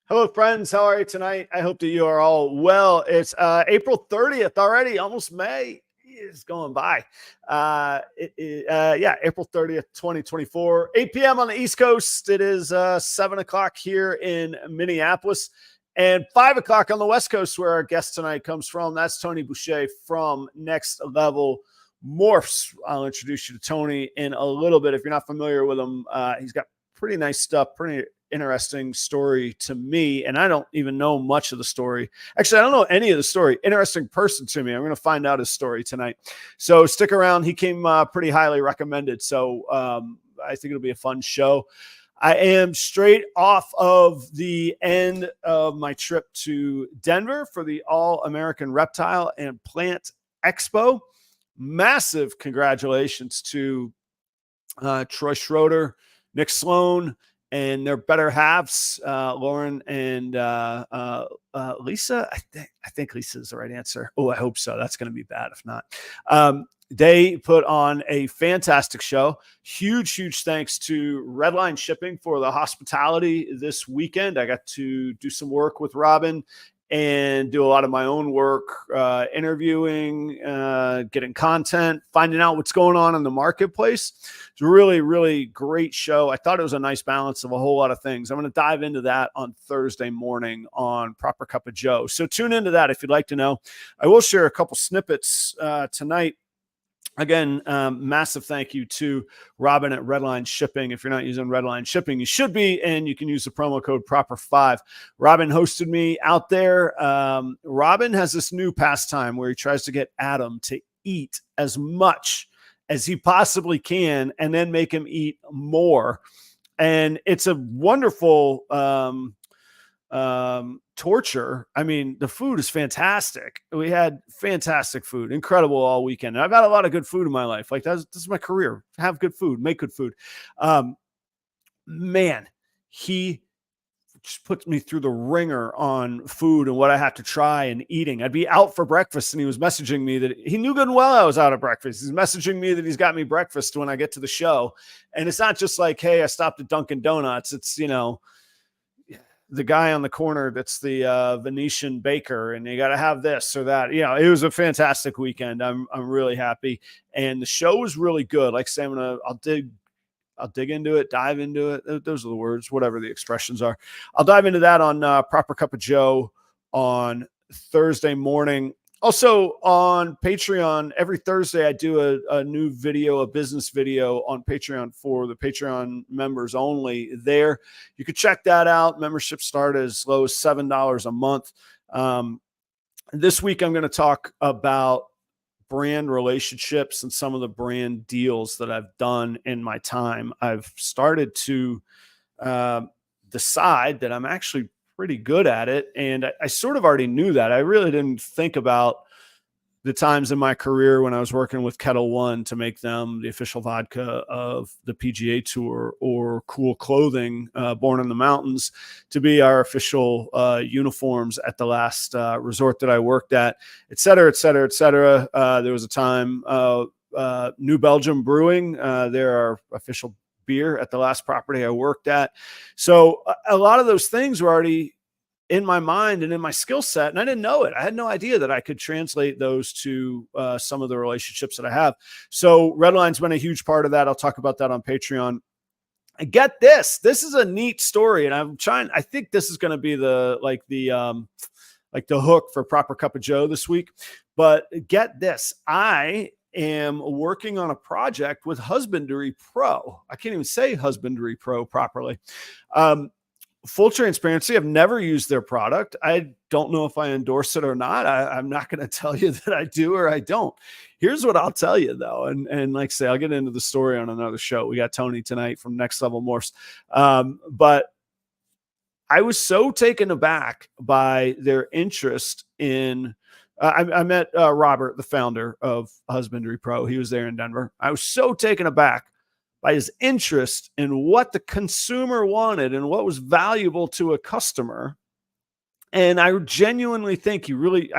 Hello, friends. How are you tonight? I hope that you are all well. It's April 30th already, almost May is going by. April 30th, 2024, 8 p.m. on the East Coast. It is 7 o'clock here in Minneapolis and 5 o'clock on the West Coast, where our guest tonight comes from. That's Tony Boucher from Next Level Morphs. I'll introduce you to Tony in a little bit. If you're not familiar with him, he's got pretty nice stuff, pretty interesting story to me, and I don't even know much of the story. Actually, I don't know any of the story. Interesting person to me. I'm going to find out his story tonight, so stick around. He came pretty highly recommended, so I think it'll be a fun show. I am straight off of the end of my trip to Denver for the All-American Reptile and Plant Expo. Massive congratulations to Troy Schroeder, Nick Sloan, and their better halves, Lauren and Lisa. I think Lisa is the right answer. Oh, I hope so. That's going to be bad if not. They put on a fantastic show. Huge thanks to REDLINE Shipping for the hospitality this weekend. I got to do some work with Robin and do a lot of my own work, interviewing, getting content, finding out what's going on in the marketplace. It's a really great show. I thought it was a nice balance of a whole lot of things. I'm going to dive into that on Thursday morning on Proper Cup of Joe. So tune into that if you'd like to know. I will share a couple snippets tonight. Again, massive thank you to Robin at REDLINE Shipping. If you're not using REDLINE Shipping, you should be, and you can use the promo code PROPER5. Robin hosted me out there. Robin has this new pastime where he tries to get Adam to eat as much as he possibly can and then make him eat more. And it's a wonderful torture. I mean, the food is fantastic. We had fantastic food, incredible all weekend. And I've had a lot of good food in my life. Like this is my career. Have good food, make good food. Man, he just puts me through the ringer on food and what I have to try and eating. I'd be out for breakfast and he was messaging me that he knew good and well I was out of breakfast. He's messaging me that he's got me breakfast when I get to the show. And it's not just like, hey, I stopped at Dunkin' Donuts. It's, you know, the guy on the corner that's the Venetian baker, and you got to have this or that. You know, it was a fantastic weekend. I'm really happy, and the show was really good. Like I say, I'll dig into it, dive into it. Those are the words, whatever the expressions are. I'll dive into that on Proper Cup of Joe on Thursday morning. Also on Patreon, every Thursday I do a new video, a business video on Patreon for the Patreon members only there. You could check that out. Memberships start as low as $7 a month. This week I'm going to talk about brand relationships and some of the brand deals that I've done in my time. I've started to decide that I'm actually pretty good at it. And I sort of already knew that. I really didn't think about the times in my career when I was working with Kettle One to make them the official vodka of the PGA Tour, or Cool Clothing, Born in the Mountains, to be our official uniforms at the last resort that I worked at, et cetera, et cetera, et cetera. There was a time New Belgium Brewing, they're our official beer at the last property I worked at. So a lot of those things were already in my mind and in my skill set, and I didn't know it. I had no idea that I could translate those to some of the relationships that I have. So REDLINE's been a huge part of that. I'll talk about that on Patreon. And get this. This is a neat story, and I think this is going to be the hook for Proper Cup of Joe this week. But get this. I am working on a project with Husbandry Pro. I can't even say Husbandry Pro properly. Full transparency, I've never used their product. I don't know if I endorse it or not. I'm not going to tell you that I do or I don't. Here's what I'll tell you, though. And like I say, I'll get into the story on another show. We got Tony tonight from Next Level Morphs. But I was so taken aback by their interest in I met Robert, the founder of Husbandry Pro. He was there in Denver. I was so taken aback by his interest in what the consumer wanted and what was valuable to a customer. And I genuinely think he really,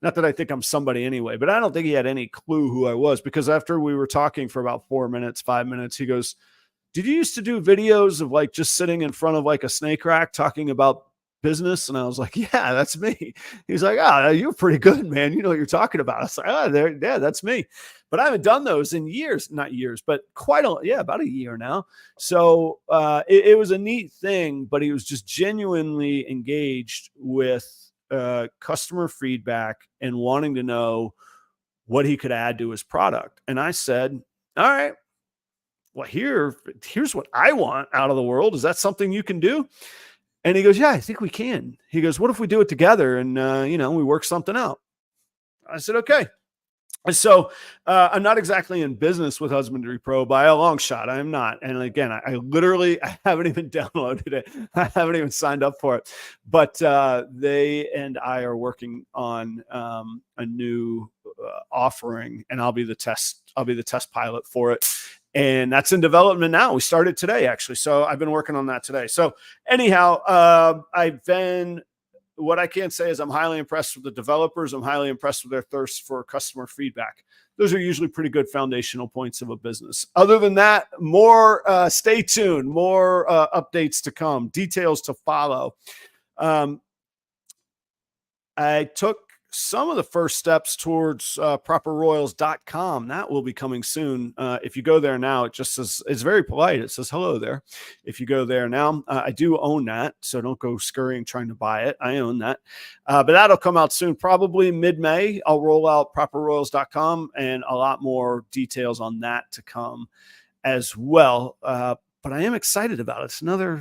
not that I think I'm somebody anyway, but I don't think he had any clue who I was, because after we were talking for about 4 minutes, 5 minutes, he goes, "Did you used to do videos of like just sitting in front of like a snake rack talking about business?" And I was like, "Yeah, that's me." He's like, "Ah, you're pretty good, man. You know what you're talking about." I was like, "Oh, there, yeah, that's me." But I haven't done those in years, not years, but about a year now. So it was a neat thing, but he was just genuinely engaged with customer feedback and wanting to know what he could add to his product. And I said, "All right, well, here's what I want out of the world. Is that something you can do?" And he goes, "Yeah, I think we can." He goes, "What if we do it together and, we work something out?" I said, "Okay." And so I'm not exactly in business with Husbandry Pro by a long shot. I'm not. And again, I literally, I haven't even downloaded it. I haven't even signed up for it. But they and I are working on a new offering, and I'll be the test pilot for it. And that's in development now. We started today, actually. So I've been working on that today. So anyhow, what I can say is I'm highly impressed with the developers. I'm highly impressed with their thirst for customer feedback. Those are usually pretty good foundational points of a business. Other than that, more stay tuned, more updates to come, details to follow. I took some of the first steps towards properroyals.com. That will be coming soon. If you go there now, it just says, it's very polite. It says hello there. If you go there now, I do own that. So don't go scurrying trying to buy it. I own that. But that'll come out soon, probably mid-May. I'll roll out properroyals.com and a lot more details on that to come as well. But I am excited about it. It's another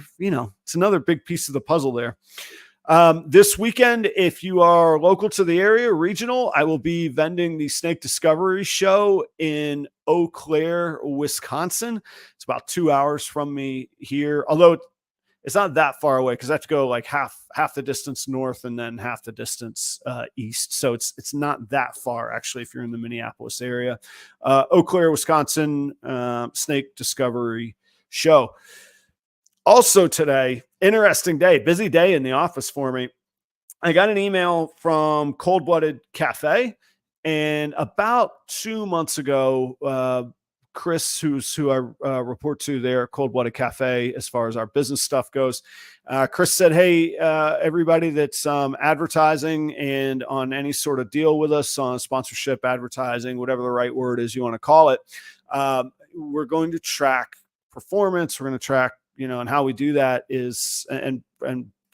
big piece of the puzzle there. This weekend, if you are local to the area, regional, I will be vending the Snake Discovery Show in Eau Claire, Wisconsin. It's about 2 hours from me here, although it's not that far away because I have to go like half the distance north and then half the distance east. So it's not that far, actually, if you're in the Minneapolis area. Eau Claire, Wisconsin, Snake Discovery Show. Also today, interesting day, busy day in the office for me. I got an email from Cold Blooded Cafe, and about 2 months ago, Chris, who I report to there, Cold Blooded Cafe, as far as our business stuff goes, Chris said, "Hey, everybody that's advertising and on any sort of deal with us on sponsorship, advertising, whatever the right word is you want to call it, we're going to track performance. We're going to track, and how we do that is, and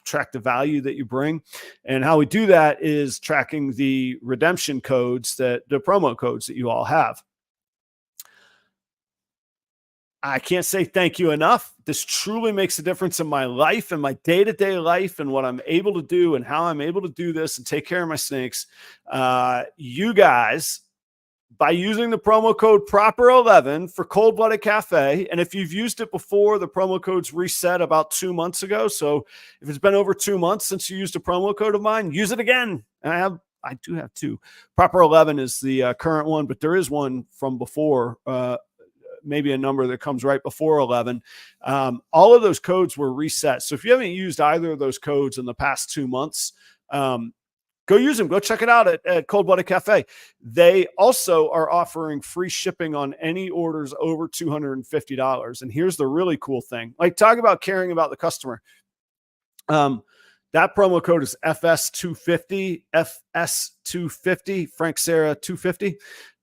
track the value that you bring. And how we do that is tracking the redemption codes, the promo codes that you all have." I can't say thank you enough. This truly makes a difference in my life and my day-to-day life and what I'm able to do and how I'm able to do this and take care of my snakes. You guys, by using the promo code PROPER11 for Cold Blooded Cafe. And if you've used it before, the promo code's reset about 2 months ago. So if it's been over 2 months since you used a promo code of mine, use it again. And I do have two. Proper11 is the current one, but there is one from before, maybe a number that comes right before 11. All of those codes were reset. So if you haven't used either of those codes in the past 2 months, go use them. Go check it out at Cold Blooded Cafe. They also are offering free shipping on any orders over $250. And here's the really cool thing. Like, talk about caring about the customer. That promo code is FS250, FS250, Frank Sarah 250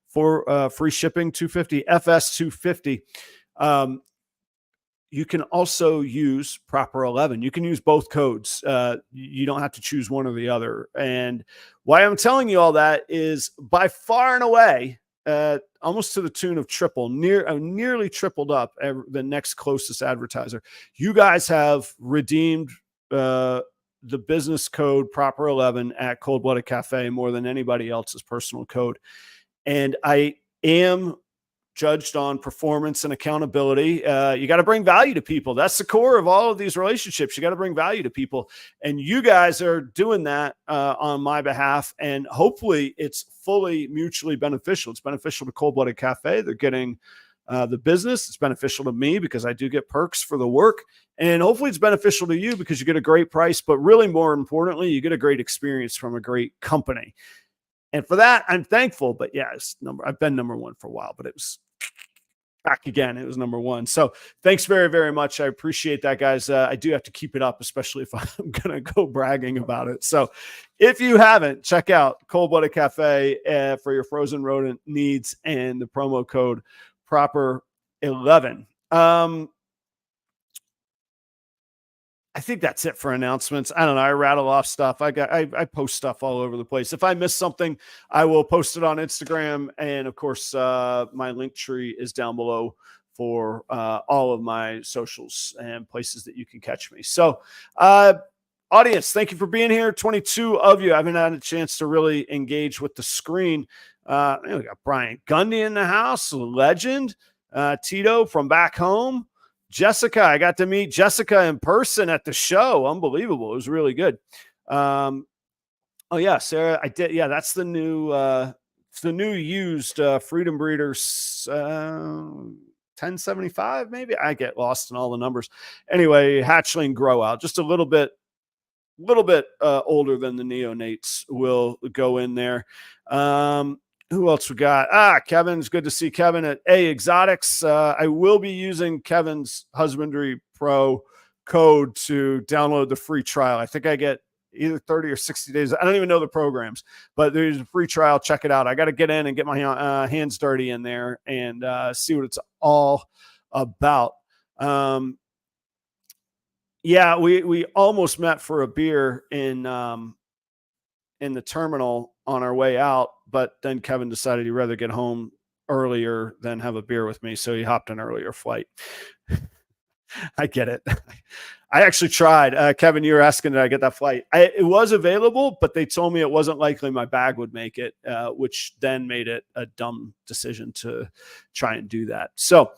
for free shipping, 250, FS250. You can also use Proper11. You can use both codes. You don't have to choose one or the other. And why I'm telling you all that is, by far and away, almost to the tune of nearly tripled up the next closest advertiser. You guys have redeemed the business code Proper11 at Cold Blooded Cafe more than anybody else's personal code. And I am judged on performance and accountability. You got to bring value to people. That's the core of all of these relationships. You got to bring value to people. And you guys are doing that on my behalf. And hopefully it's fully mutually beneficial. It's beneficial to Cold Blooded Cafe. They're getting the business. It's beneficial to me because I do get perks for the work. And hopefully it's beneficial to you because you get a great price, but really more importantly, you get a great experience from a great company. And for that, I'm thankful. But yeah, I've been number one for a while, but it was back again. It was number one. So thanks very, very much. I appreciate that, guys. I do have to keep it up, especially if I'm going to go bragging about it. So if you haven't, check out Cold Blooded Cafe for your frozen rodent needs and the promo code proper11. I think that's it for announcements. I don't know. I rattle off stuff. I post stuff all over the place. If I miss something, I will post it on Instagram. And of course, my link tree is down below for all of my socials and places that you can catch me. So, audience, thank you for being here. 22 of you. I haven't had a chance to really engage with the screen. We got Brian Gundy in the house, legend. Tito from back home. Jessica, I got to meet Jessica in person at the show. Unbelievable. It was really good. Oh yeah, Sarah, I did. Yeah, that's the new used Freedom Breeders 1075, maybe. I get lost in all the numbers. Anyway, hatchling grow out, just a little bit older than the neonates will go in there. Who else we got? Kevin's good to see Kevin at A Exotics. I will be using Kevin's Husbandry Pro code to download the free trial. I think I get either 30 or 60 days. I don't even know the programs, but there's a free trial. Check it out. I got to get in and get my hands dirty in there and see what it's all about. Yeah, we almost met for a beer in the terminal on our way out, but then Kevin decided he'd rather get home earlier than have a beer with me. So he hopped an earlier flight. I get it. I actually tried. Kevin, you were asking, did I get that flight? It was available, but they told me it wasn't likely my bag would make it, which then made it a dumb decision to try and do that. So,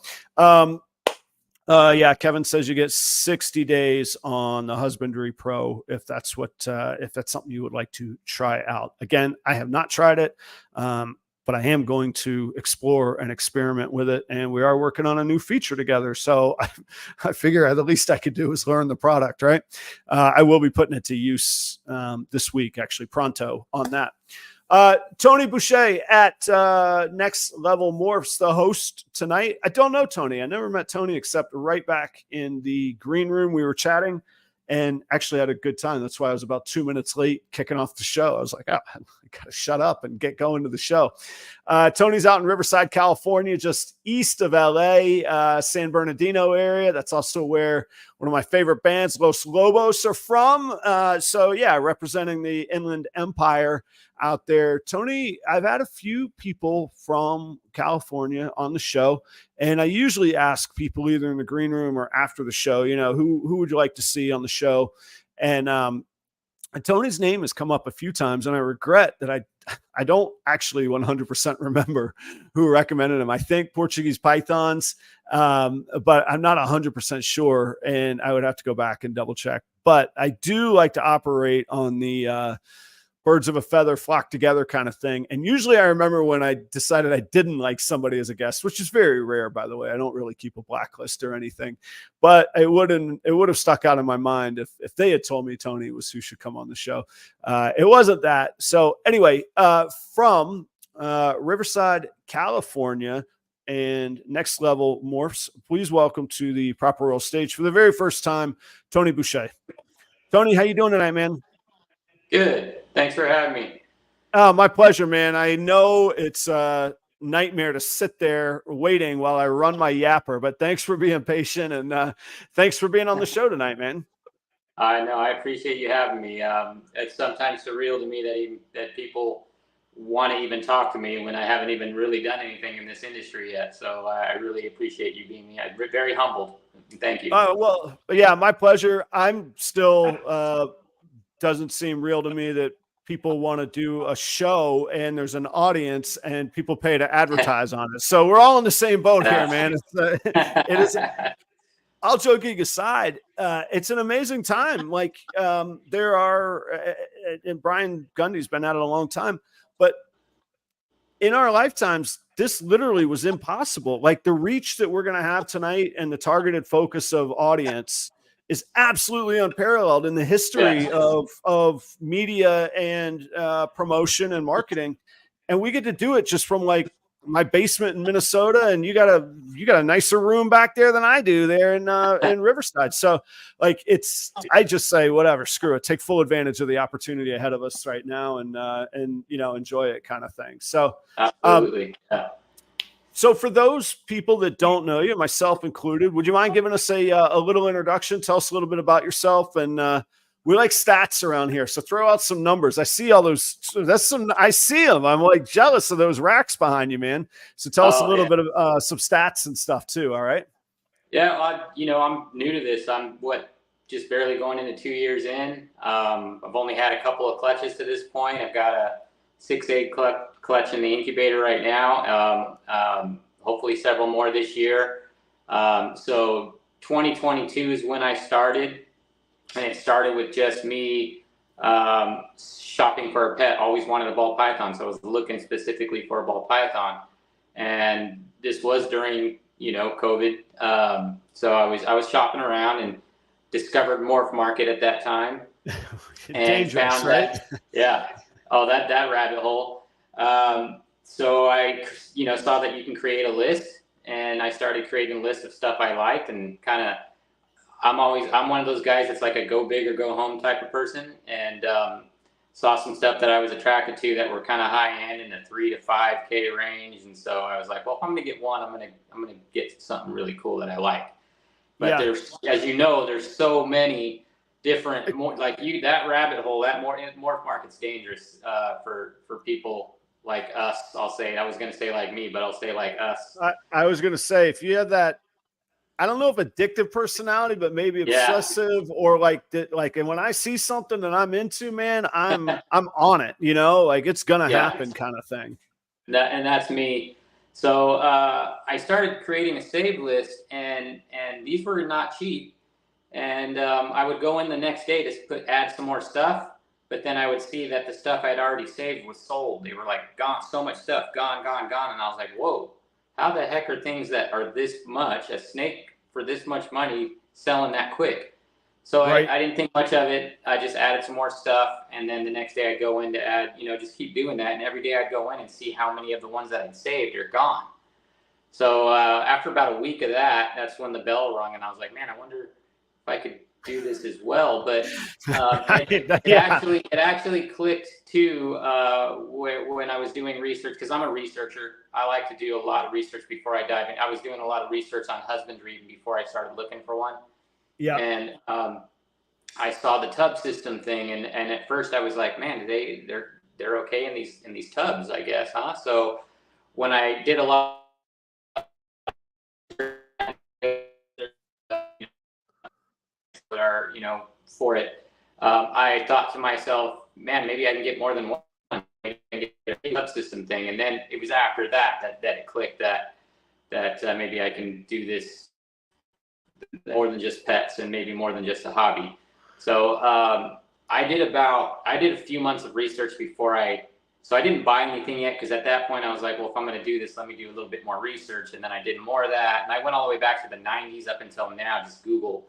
yeah, Kevin says you get 60 days on the Husbandry Pro if that's something you would like to try out. Again, I have not tried it, but I am going to explore and experiment with it, and we are working on a new feature together. So I figure the least I could do is learn the product, right? I will be putting it to use this week, actually, pronto on that. Tony Boucher at Next Level Morphs, the host tonight. I don't know Tony. I never met Tony except right back in the green room. We were chatting and actually had a good time. That's why I was about 2 minutes late kicking off the show. I was like, I got to shut up and get going to the show. Tony's out in Riverside, California, just east of LA, San Bernardino area. That's also where one of my favorite bands, Los Lobos, are from. So yeah, representing the Inland Empire out there. Tony, I've had a few people from California on the show, and I usually ask people either in the green room or after the show, who would you like to see on the show? And Tony's name has come up a few times, and I regret that I don't actually 100% remember who recommended him. I think Portuguese pythons, but I'm not 100% sure, and I would have to go back and double check. But I do like to operate on the birds of a feather flock together kind of thing. And usually I remember when I decided I didn't like somebody as a guest, which is very rare, by the way. I don't really keep a blacklist or anything, but it would have stuck out in my mind if they had told me Tony was who should come on the show. It wasn't that. So anyway, from Riverside, California, and Next Level Morphs, please welcome to the Proper Royals stage for the very first time, Tony Boucher. Tony, how you doing tonight, man? Good. Thanks for having me. Oh, my pleasure, man. I know it's a nightmare to sit there waiting while I run my yapper, but thanks for being patient, and thanks for being on the show tonight, man. I know. I appreciate you having me. It's sometimes surreal to me that people want to even talk to me when I haven't even really done anything in this industry yet. So I really appreciate you being me. I'm very humbled. Thank you. Well, yeah, my pleasure. I'm still doesn't seem real to me that people want to do a show and there's an audience and people pay to advertise on it. So we're all in the same boat here, man. It is. All joking aside, it's an amazing time. Like there are, and Brian Gundy's been at it a long time, but in our lifetimes, this literally was impossible. Like the reach that we're going to have tonight and the targeted focus of audience is absolutely unparalleled in the history of media and promotion and marketing. And we get to do it just from like my basement in Minnesota, and you got a nicer room back there than I do there in Riverside. So like I just say whatever, screw it, take full advantage of the opportunity ahead of us right now, and you know, enjoy it, kind of thing. So absolutely. So for those people that don't know you, myself included, would you mind giving us a little introduction? Tell us a little bit about yourself. And we like stats around here, so throw out some numbers. I see all those. I see them. I'm like jealous of those racks behind you, man. So tell us a little bit of some stats and stuff too. All right. Yeah, you know, I'm new to this. I'm just barely going into 2 years in. I've only had a couple of clutches to this point. I've got a 6 egg clutch in the incubator right now. Hopefully several more this year. So 2022 is when I started. And it started with just me shopping for a pet. Always wanted a ball python, so I was looking specifically for a ball python. And this was during, you know, COVID. So I was shopping around and discovered Morph Market at that time, and found that that rabbit hole. So I, you know, saw that you can create a list, and I started creating a list of stuff I liked, and kind of. I'm one of those guys that's like a go big or go home type of person, and saw some stuff that I was attracted to that were kind of high end in the $3,000 to $5,000 range. And so I was like, well, if I'm going to get one, I'm going to get something really cool that I like. But there's, as you know, there's so many different, that rabbit hole, that Morph Market's dangerous for people like us. I'll say, I was going to say like me, but I'll say like us. I was going to say, if you have that, I don't know if addictive personality, but maybe obsessive or like that. Like, and when I see something that I'm into, man, I'm on it, you know, like it's going to happen kind of thing. And that's me. So I started creating a save list, and these were not cheap. And I would go in the next day to add some more stuff, but then I would see that the stuff I'd already saved was sold. They were like gone, so much stuff gone. And I was like, whoa. How the heck are things that are this much, a snake for this much money, selling that quick? So I didn't think much of it. I just added some more stuff. And then the next day I'd go in to add, you know, just keep doing that. And every day I'd go in and see how many of the ones that I'd saved are gone. So after about a week of that, that's when the bell rung. And I was like, man, I wonder if I could do this as well. But it actually clicked too when I was doing research, because I'm a researcher. I like to do a lot of research before I dive in. I was doing a lot of research on husbandry before I started looking for one. Yeah. And I saw the tub system thing, and at first I was like, man, they're okay in these tubs, I guess, huh? So when I did a lot that are, you know, for it, I thought to myself, man, maybe I can get more than one. Maybe I can get a tub system thing. And then it was after that it clicked that maybe I can do this more than just pets, and maybe more than just a hobby. So I did a few months of research before so I didn't buy anything yet, because at that point I was like, well, if I'm going to do this, let me do a little bit more research. And then I did more of that, and I went all the way back to the 90s up until now, just Google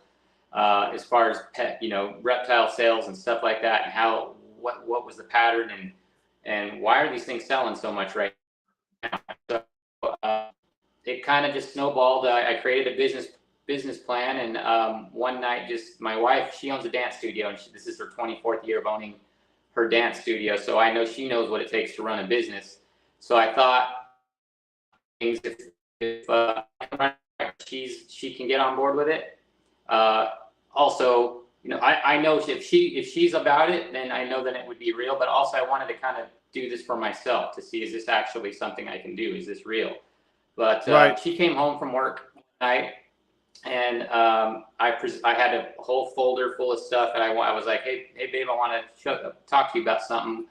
as far as pet, you know, reptile sales and stuff like that, and what was the pattern, and why are these things selling so much right now? So it kind of just snowballed. I created a business plan, and one night, just my wife, she owns a dance studio, and this is her 24th year of owning her dance studio, so I know she knows what it takes to run a business. So I thought, if she can get on board with it. Also, you know, I know if she's about it, then I know that it would be real. But also, I wanted to kind of do this for myself to see, is this actually something I can do? Is this real? But she came home from work one night, and I had a whole folder full of stuff, and I was like, hey babe, I want to talk to you about something.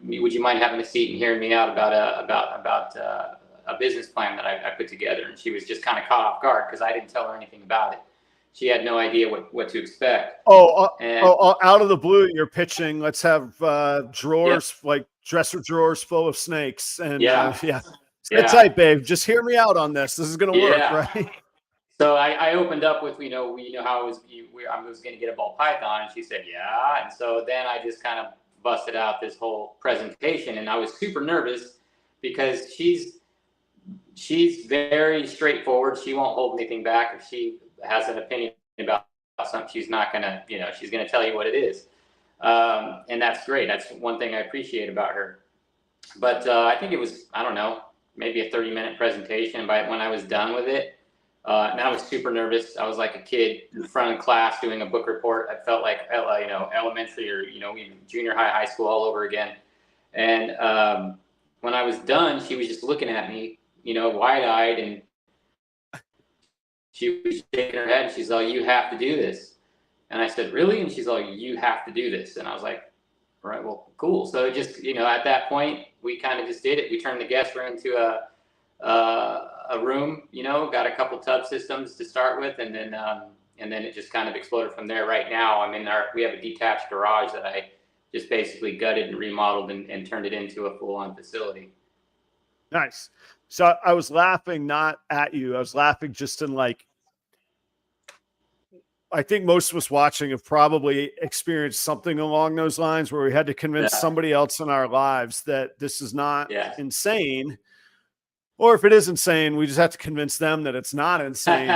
Would you mind having a seat and hearing me out about a business plan that I put together? And she was just kind of caught off guard, because I didn't tell her anything about it. She had no idea what to expect. Out of the blue, you're pitching, let's have drawers, like dresser drawers full of snakes. And Sit tight, babe. Just hear me out on this. This is going to work, right? So I opened up with, how I was going to get a ball python, and she said, yeah. And so then I just kind of busted out this whole presentation, and I was super nervous because she's very straightforward. She won't hold anything back. If she has an opinion about something, she's not going to, she's going to tell you what it is. And that's great. That's one thing I appreciate about her. But I think it was, I don't know, maybe a 30-minute presentation. But when I was done with it, and I was super nervous. I was like a kid in front of class doing a book report. I felt like, elementary or, even junior high school all over again. And when I was done, she was just looking at me, wide-eyed, and she was shaking her head. And she's like, you have to do this. And I said, really? And she's like, you have to do this. And I was like, all right, well, cool. So just, at that point, we kind of just did it. We turned the guest room to a room, got a couple tub systems to start with, and then it just kind of exploded from there. Right now, we have a detached garage that I just basically gutted and remodeled and turned it into a full-on facility. Nice. So I was laughing not at you. I was laughing just in I think most of us watching have probably experienced something along those lines where we had to convince somebody else in our lives that this is not insane. Or if it is insane, we just have to convince them that it's not insane.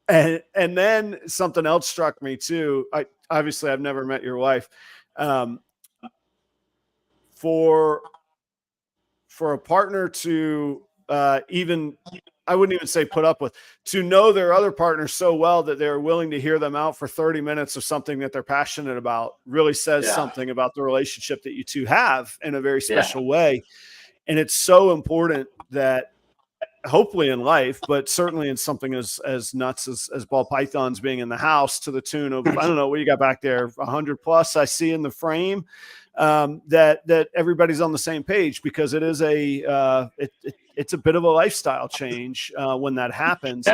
And then something else struck me too. Obviously I've never met your wife. For a partner to I wouldn't even say put up with, to know their other partner so well that they're willing to hear them out for 30 minutes of something that they're passionate about really says something about the relationship that you two have in a very special way. And it's so important that hopefully in life, but certainly in something as nuts as ball pythons being in the house to the tune of, I don't know what you got back there, 100 plus I see in the frame, that everybody's on the same page, because it is it's a bit of a lifestyle change when that happens.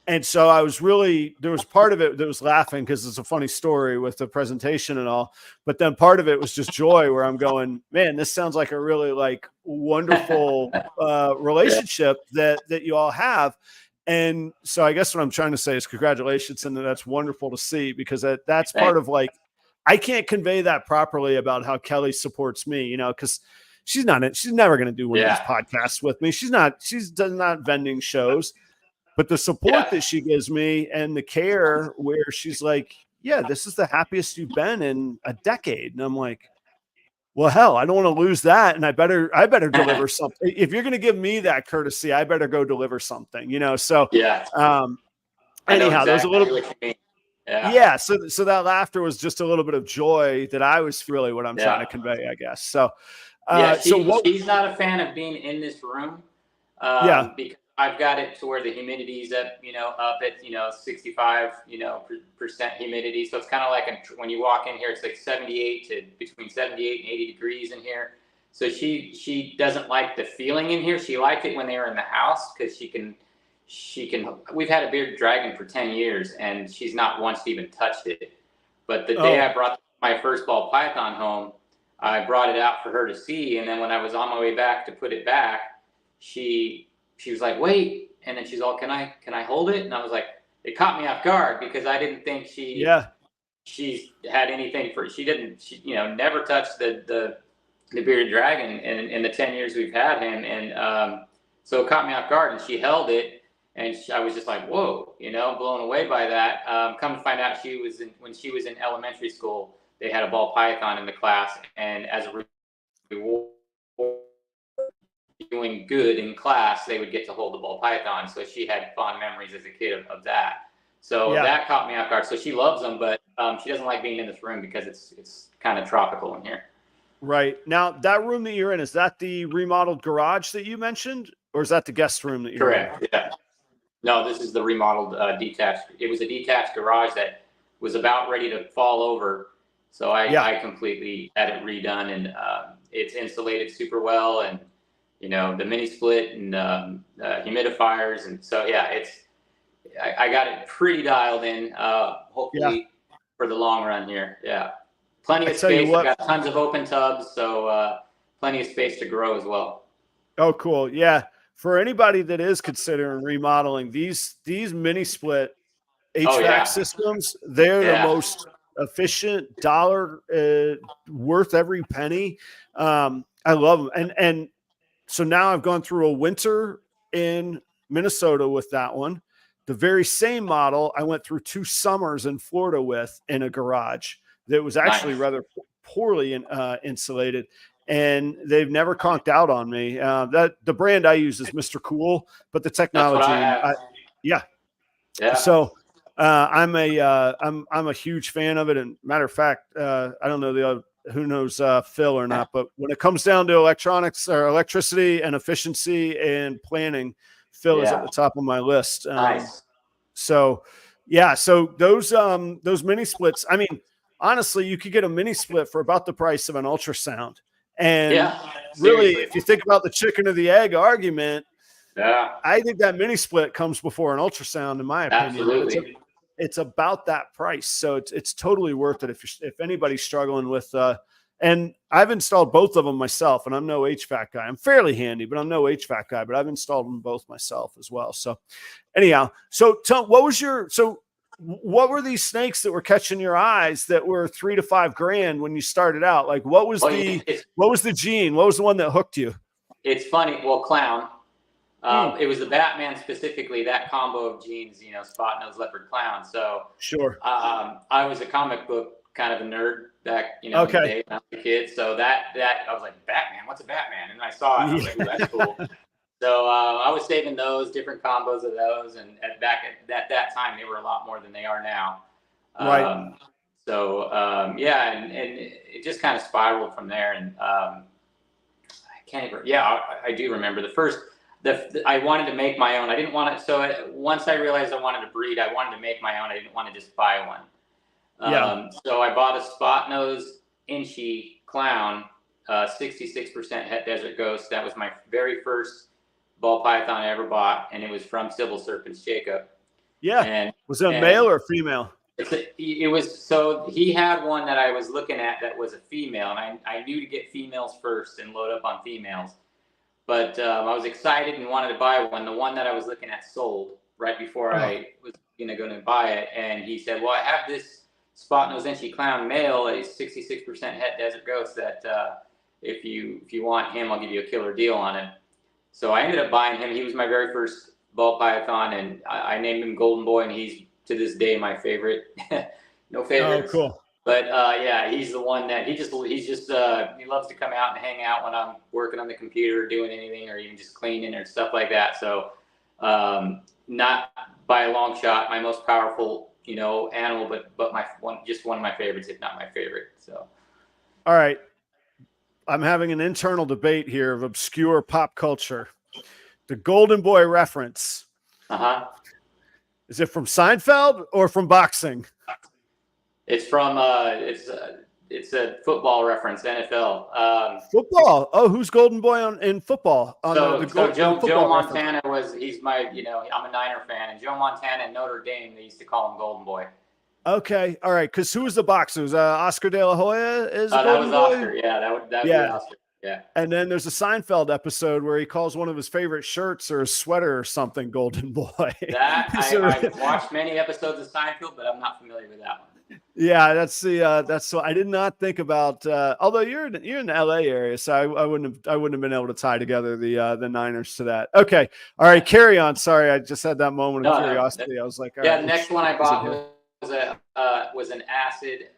And so there was part of it that was laughing because it's a funny story with the presentation and all, but then part of it was just joy where I'm going, man, this sounds like a really wonderful relationship that you all have. And so I guess what I'm trying to say is congratulations. And that's wonderful to see, because that's part of I can't convey that properly about how Kelly supports me, because she's never going to do one of these podcasts with me. She's not vending shows. But the support that she gives me and the care where she's like, yeah, this is the happiest you've been in a decade. And I'm like, well, hell, I don't want to lose that. And I better deliver something. If you're going to give me that courtesy, I better go deliver something, So, anyhow, there's a little bit. Yeah. So that laughter was just a little bit of joy that I was really what I'm trying to convey, I guess. So, she's not a fan of being in this room. Because I've got it to where the humidity's up at 65 percent humidity. So it's kind of like when you walk in here, it's like 78 to between 78 and 80 degrees in here. So she doesn't like the feeling in here. She liked it when they were in the house because she can. We've had a bearded dragon for 10 years and she's not once even touched it. But the day I brought my first ball python home, I brought it out for her to see, and then when I was on my way back to put it back, she was like, wait, and then she's all, can I hold it? And I was like, it caught me off guard because I didn't think she had anything she never touched the bearded dragon in the 10 years we've had him. And so it caught me off guard, and she held it, and I was just like, whoa, blown away by that. Come to find out when she was in elementary school, they had a ball python in the class, and as a reward doing good in class, they would get to hold the ball python. So she had fond memories as a kid of that. So that caught me off guard. So she loves them, but she doesn't like being in this room because it's kind of tropical in here. Right. Now, that room that you're in, is that the remodeled garage that you mentioned, or is that the guest room that you're in? Correct. Yeah. No, this is the remodeled detached. It was a detached garage that was about ready to fall over. So I completely had it redone, and it's insulated super well, and the mini split and humidifiers, and so I got it pretty dialed in. Hopefully for the long run here. Yeah, plenty of space. I've got tons of open tubs, so plenty of space to grow as well. Oh, cool. Yeah. For anybody that is considering remodeling, these mini split Oh HVAC yeah, systems, they're the yeah, most efficient, dollar worth every penny. I love them. And so now I've gone through a winter in Minnesota with that one. The very same model I went through 2 summers in Florida with in a garage that was actually nice. rather poorly insulated, and they've never conked out on me. That the brand I use is Mr. Cool, but the That's what I technology, have. yeah. Yeah. So I'm a huge fan of it. And matter of fact, I don't know the other, who knows Phil or not, but when it comes down to electronics or electricity and efficiency and planning, Phil is at Yeah. the top of my list. Nice. So yeah, so those mini splits, I mean, honestly, you could get a mini split for about the price of an ultrasound. And Yeah. really, Seriously. if you think about the chicken or the egg argument, Yeah. I think that mini split comes before an ultrasound, in my opinion, and Absolutely. it's about that price, so it's totally worth it if anybody's struggling with. And I've installed both of them myself, and I'm no HVAC guy. I'm fairly handy, but I'm no HVAC guy. But I've installed them both myself as well. So, anyhow, so what were these snakes that were catching your eyes that were $3 to $5 grand when you started out? Like, what was Well, the gene? What was the one that hooked you? it's funny. Well, clown. Mm, It was the Batman specifically, that combo of genes, spot nose, leopard, clown. So sure. I was a comic book kind of a nerd back, in the Okay. day when I was a kid. So that I was like, Batman, what's a Batman? And I saw it, and I was like, ooh, that's cool. So I was saving those different combos of those, and at that time they were a lot more than they are now. Right. Yeah, and it just kind of spiraled from there, and I can't even. Yeah, I do remember the first. I wanted to make my own. I didn't want to. So once I realized I wanted to breed, I wanted to make my own. I didn't want to just buy one. Yeah. So I bought a spot nose inchy clown, 66% het desert ghost. That was my very first ball python I ever bought, and it was from Civil Serpents Jacob. Yeah. And was it a male or a female? it was, so he had one that I was looking at that was a female, and I knew to get females first and load up on females. But I was excited and wanted to buy one. The one that I was looking at sold right before I was going to buy it. And he said, well, I have this spot nose inchy clown male, a 66% het desert ghost that if you want him, I'll give you a killer deal on him. So I ended up buying him. He was my very first ball python, and I named him Golden Boy, and he's to this day my favorite. No favorites. Oh, cool. But yeah, he's the one that he loves to come out and hang out when I'm working on the computer, doing anything, or even just cleaning or stuff like that. So not by a long shot my most powerful, animal, but one of my favorites, if not my favorite. So. All right. I'm having an internal debate here of obscure pop culture. The Golden Boy reference. Is it from Seinfeld or from boxing? It's from it's a football reference, NFL. Football. Oh, who's Golden Boy in football? So Joe Montana he's my, I'm a Niner fan, and Joe Montana in Notre Dame, they used to call him Golden Boy. Okay, all right. Because who was the boxer? Was Oscar De La Hoya? That was Oscar. Yeah, that would be Oscar. Yeah. And then there's a Seinfeld episode where he calls one of his favorite shirts or a sweater or something Golden Boy. I've watched many episodes of Seinfeld, but I'm not familiar with that one. Yeah, that's so I did not think about. Although you're in the LA area, so I wouldn't have been able to tie together the Niners to that. Okay, all right, carry on. Sorry, I just had that moment of curiosity. I was like, all right, the next one I bought was an acid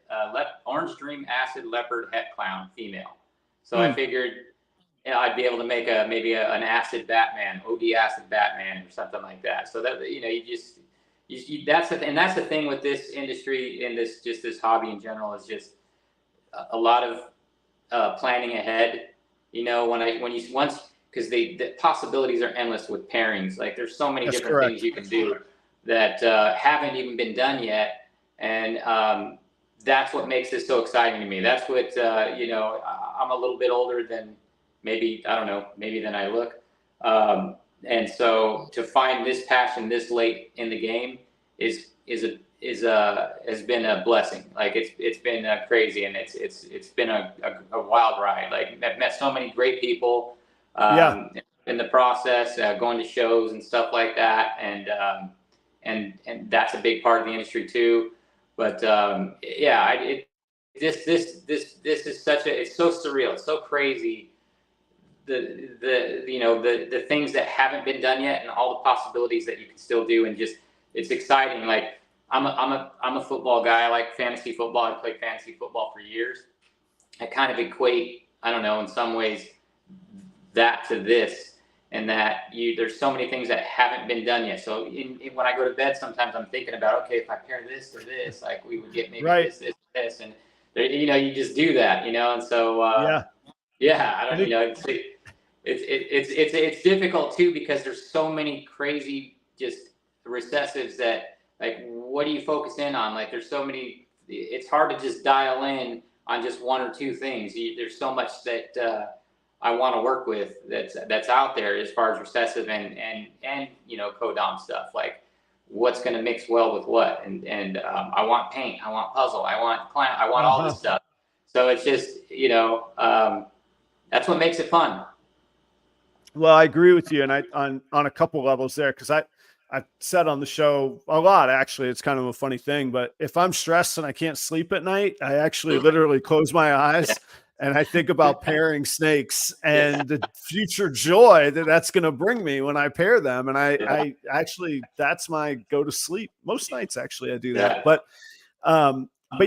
Orange Dream acid leopard het clown female. So I figured I'd be able to make maybe an acid Batman, OD acid Batman, or something like that. So that that's the thing with this industry and this hobby in general is just a lot of planning ahead. Because the possibilities are endless with pairings. Like there's so many different things you can do that haven't even been done yet, and that's what makes this so exciting to me. That's what I'm a little bit older than maybe than I look. And so to find this passion this late in the game has been a blessing. Like it's been crazy, and it's been a wild ride. Like I've met so many great people. in the process, going to shows and stuff like that, and that's a big part of the industry too. But yeah, this is such a, it's so surreal, it's so crazy. The things that haven't been done yet, and all the possibilities that you can still do, and just, it's exciting. Like I'm a football guy. I like fantasy football. I played fantasy football for years. I kind of equate, I don't know, in some ways, that to this, and that there's so many things that haven't been done yet. So when I go to bed, sometimes I'm thinking about, okay, if I pair this to this, like we would get maybe this, and you just do that, and so yeah, I don't, it's difficult too, because there's so many crazy just recessives that, like, what do you focus in on? Like, there's so many, it's hard to just dial in on just one or two things. There's so much that I want to work with that's out there as far as recessive and codom stuff. Like, what's going to mix well with what, and I want paint, I want puzzle, I want clown, I want all this stuff. So it's just that's what makes it fun. Well, I agree with you, and on a couple levels there, because I've said on the show a lot, actually. It's kind of a funny thing, but if I'm stressed and I can't sleep at night, I actually literally close my eyes and I think about pairing snakes and the future joy that's going to bring me when I pair them. And I actually, that's my go to sleep. Most nights, actually, I do that. But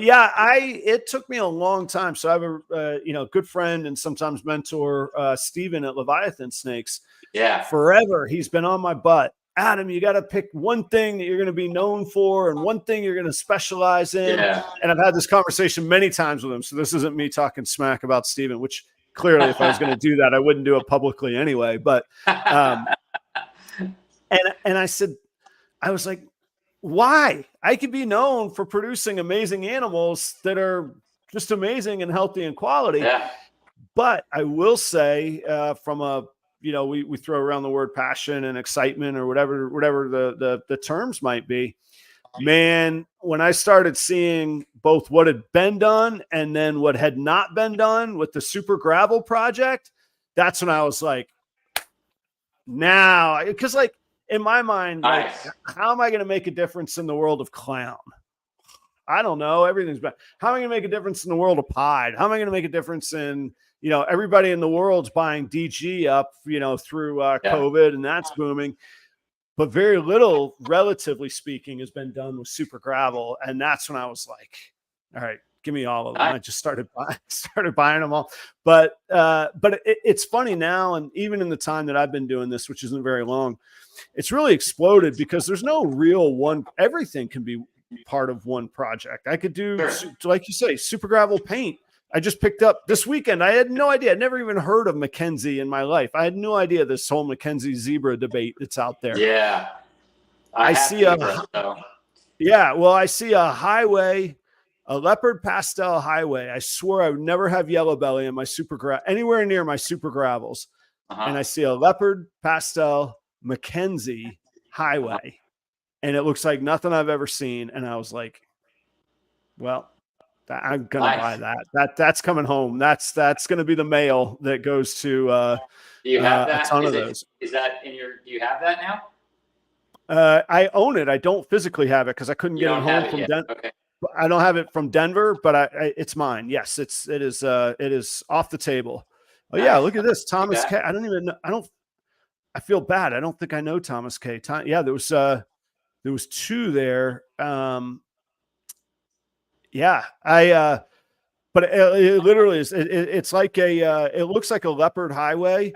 yeah, it took me a long time. So I have a good friend and sometimes mentor, Steven at Leviathan Snakes. Yeah. Forever, he's been on my butt. Adam, you got to pick one thing that you're going to be known for and one thing you're going to specialize in. Yeah. And I've had this conversation many times with him. So this isn't me talking smack about Steven, which clearly if I was going to do that, I wouldn't do it publicly anyway. But and I said, I was like, why? I could be known for producing amazing animals that are just amazing and healthy and quality. Yeah. But I will say from a, we throw around the word passion and excitement or whatever the terms might be, man, when I started seeing both what had been done and then what had not been done with the Super Gravel project, that's when I was like, now, because like in my mind, like, how am I going to make a difference in the world of clown? I don't know. Everything's bad. How am I going to make a difference in the world of pied? How am I going to make a difference in, everybody in the world's buying DG up, through COVID, and that's booming. But very little, relatively speaking, has been done with Super Gravel. And that's when I was like, all right, give me all of them. I just started buying them all. But it's funny now. And even in the time that I've been doing this, which isn't very long, it's really exploded because there's no real one. Everything can be part of one project. I could do, like you say, Super Gravel paint. I just picked up this weekend. I had no idea. I'd never even heard of Mackenzie in my life. I had no idea this whole Mackenzie zebra debate that's out there. Yeah. I see a highway, a leopard pastel highway. I swore I would never have yellow belly in my anywhere near my Super Gravels. And I see a leopard pastel Mackenzie highway. And it looks like nothing I've ever seen. And I was like, well, I'm going to buy that. That's coming home. That's going to be the mail that goes to do you have that? A ton of those. Is that in your, do you have that now? I own it. I don't physically have it because I couldn't get it home from Denver. Okay. I don't have it from Denver, but it's mine. Yes, it is off the table. Oh yeah, look at this, Thomas K. I don't even know. I feel bad. I don't think I know Thomas K. Yeah, there was two there. Yeah, but it literally is. It's like it looks like a leopard highway,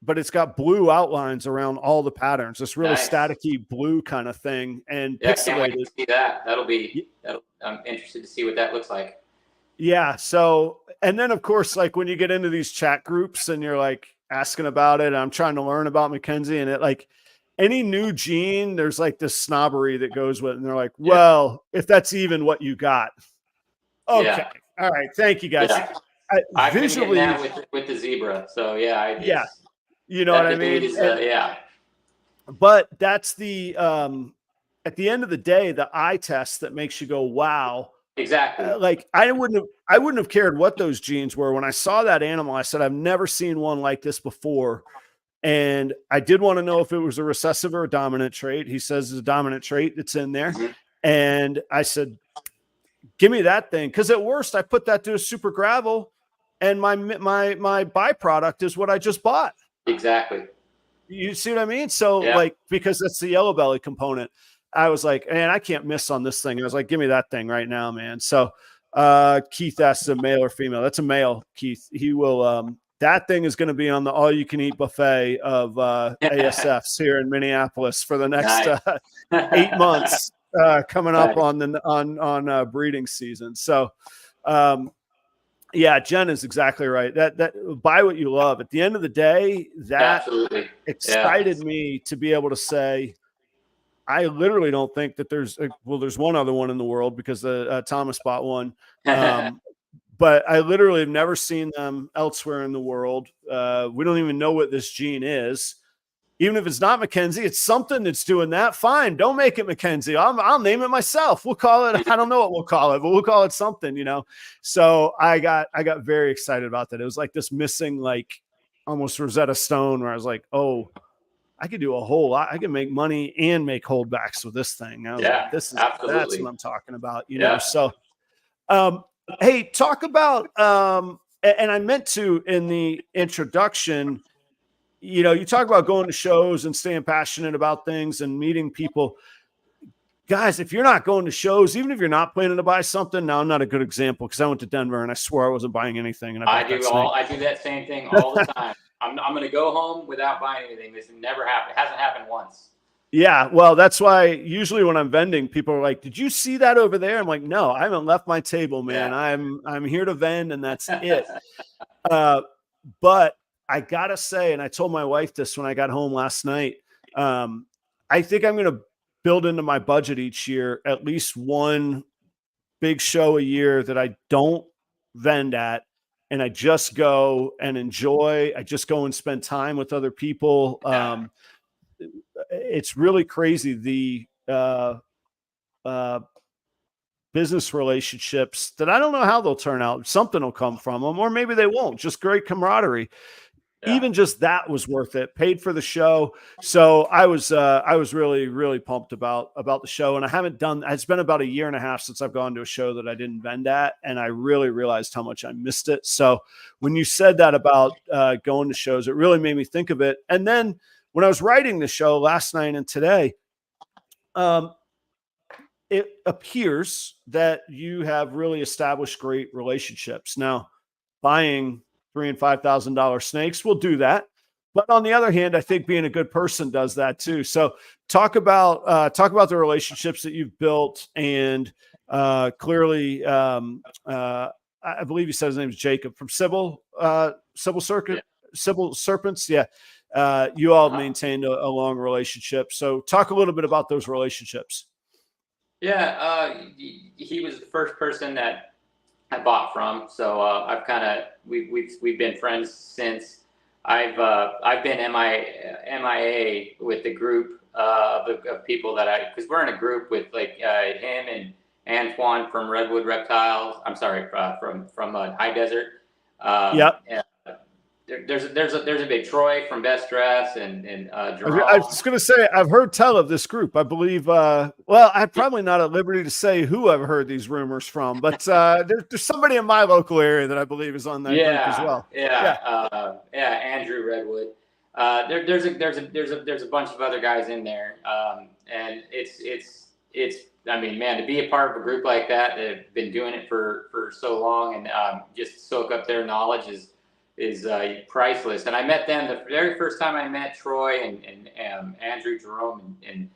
but it's got blue outlines around all the patterns. This really staticky blue kind of thing, and I can't wait to see that. I'm interested to see what that looks like. Yeah. So, and then of course, like when you get into these chat groups and you're like asking about it, I'm trying to learn about Mackenzie, and it like. Any new gene, there's like this snobbery that goes with it. And they're like, well, if that's even what you got. Okay. Yeah. All right. Thank you guys. Yeah. I visually that with the zebra. So yeah. You know what I mean? Yeah. But that's the, at the end of the day, the eye test that makes you go, wow. Exactly. Like I wouldn't have cared what those genes were. When I saw that animal, I said, I've never seen one like this before. And I did want to know if it was a recessive or a dominant trait. He says it's a dominant trait that's in there. Mhm. And I said, give me that thing. Cause at worst I put that to a super gravel and my byproduct is what I just bought. Exactly. You see what I mean? So Yeah. like, because that's the yellow belly component, I was like, man, I can't miss on this thing. I was like, give me that thing right now, man. So Keith asks a male or female. That's a male, Keith. He will that thing is going to be on the all you can eat buffet of ASFs here in Minneapolis for the next Nice. 8 months coming up Nice. on breeding season. So yeah, Jen is exactly right. That buy what you love. At the end of the day, that Absolutely. excited me to be able to say, I literally don't think that there's one other one in the world because the Thomas bought one. But I literally have never seen them elsewhere in the world. We don't even know what this gene is. Even if it's not Mackenzie, it's something that's doing that. Fine. Don't make it Mackenzie. I'll name it myself. We'll call it, I don't know what we'll call it, but we'll call it something, you know? So I got very excited about that. It was like this missing, like almost Rosetta Stone where I was like, oh, I could do a whole lot. I can make money and make holdbacks with this thing. I was like, that's what I'm talking about, you know? So, hey, talk about, and I meant to in the introduction, you know, you talk about going to shows and staying passionate about things and meeting people. Guys, if you're not going to shows, even if you're not planning to buy something, now I'm not a good example because I went to Denver and I swore I wasn't buying anything. And I do that same thing all the time. I'm going to go home without buying anything. This never happened. It hasn't happened once. Yeah, well, that's why usually when I'm vending, people are like, "Did you see that over there?" I'm like, "No, I haven't left my table, man. Yeah. I'm here to vend, and that's it." But I gotta say, and I told my wife this when I got home last night. I think I'm going to build into my budget each year at least one big show a year that I don't vend at, and I just go and enjoy. I just go and spend time with other people. It's really crazy the business relationships that I don't know how they'll turn out. Something will come from them, or maybe they won't. Just great camaraderie. Yeah. Even just that was worth it. Paid for the show, so I was really pumped about the show. And I haven't done. It's been about 1.5 years since I've gone to a show that I didn't vend at, and I really realized how much I missed it. So when you said that about going to shows, it really made me think of it. And then when I was writing the show last night and today, it appears that you have really established great relationships. Now, buying $3,000 and $5,000 snakes will do that, but on the other hand, I think being a good person does that too. So, talk about the relationships that you've built, and clearly, I believe you said his name is Jacob from Sybil Serpents. Yeah. You all maintained a long relationship. So talk a little bit about those relationships. Yeah. He was the first person that I bought from. So I've kind of, we've been friends since. I've been MIA with the group of people that because we're in a group with like him and Antoine from Redwood Reptiles. I'm sorry, from High Desert. Yep. And there's a big Troy from Best Dress and Jerome. I was going to say, I've heard tell of this group. I believe, well, I'm probably not at liberty to say who I've heard these rumors from, but there's somebody in my local area that I believe is on that group as well. Yeah. Andrew Redwood. There's a bunch of other guys in there. And it's, I mean, man, to be a part of a group like that have been doing it for so long and just soak up their knowledge is priceless. And I met them the very first time I met Troy and Andrew, Jerome, and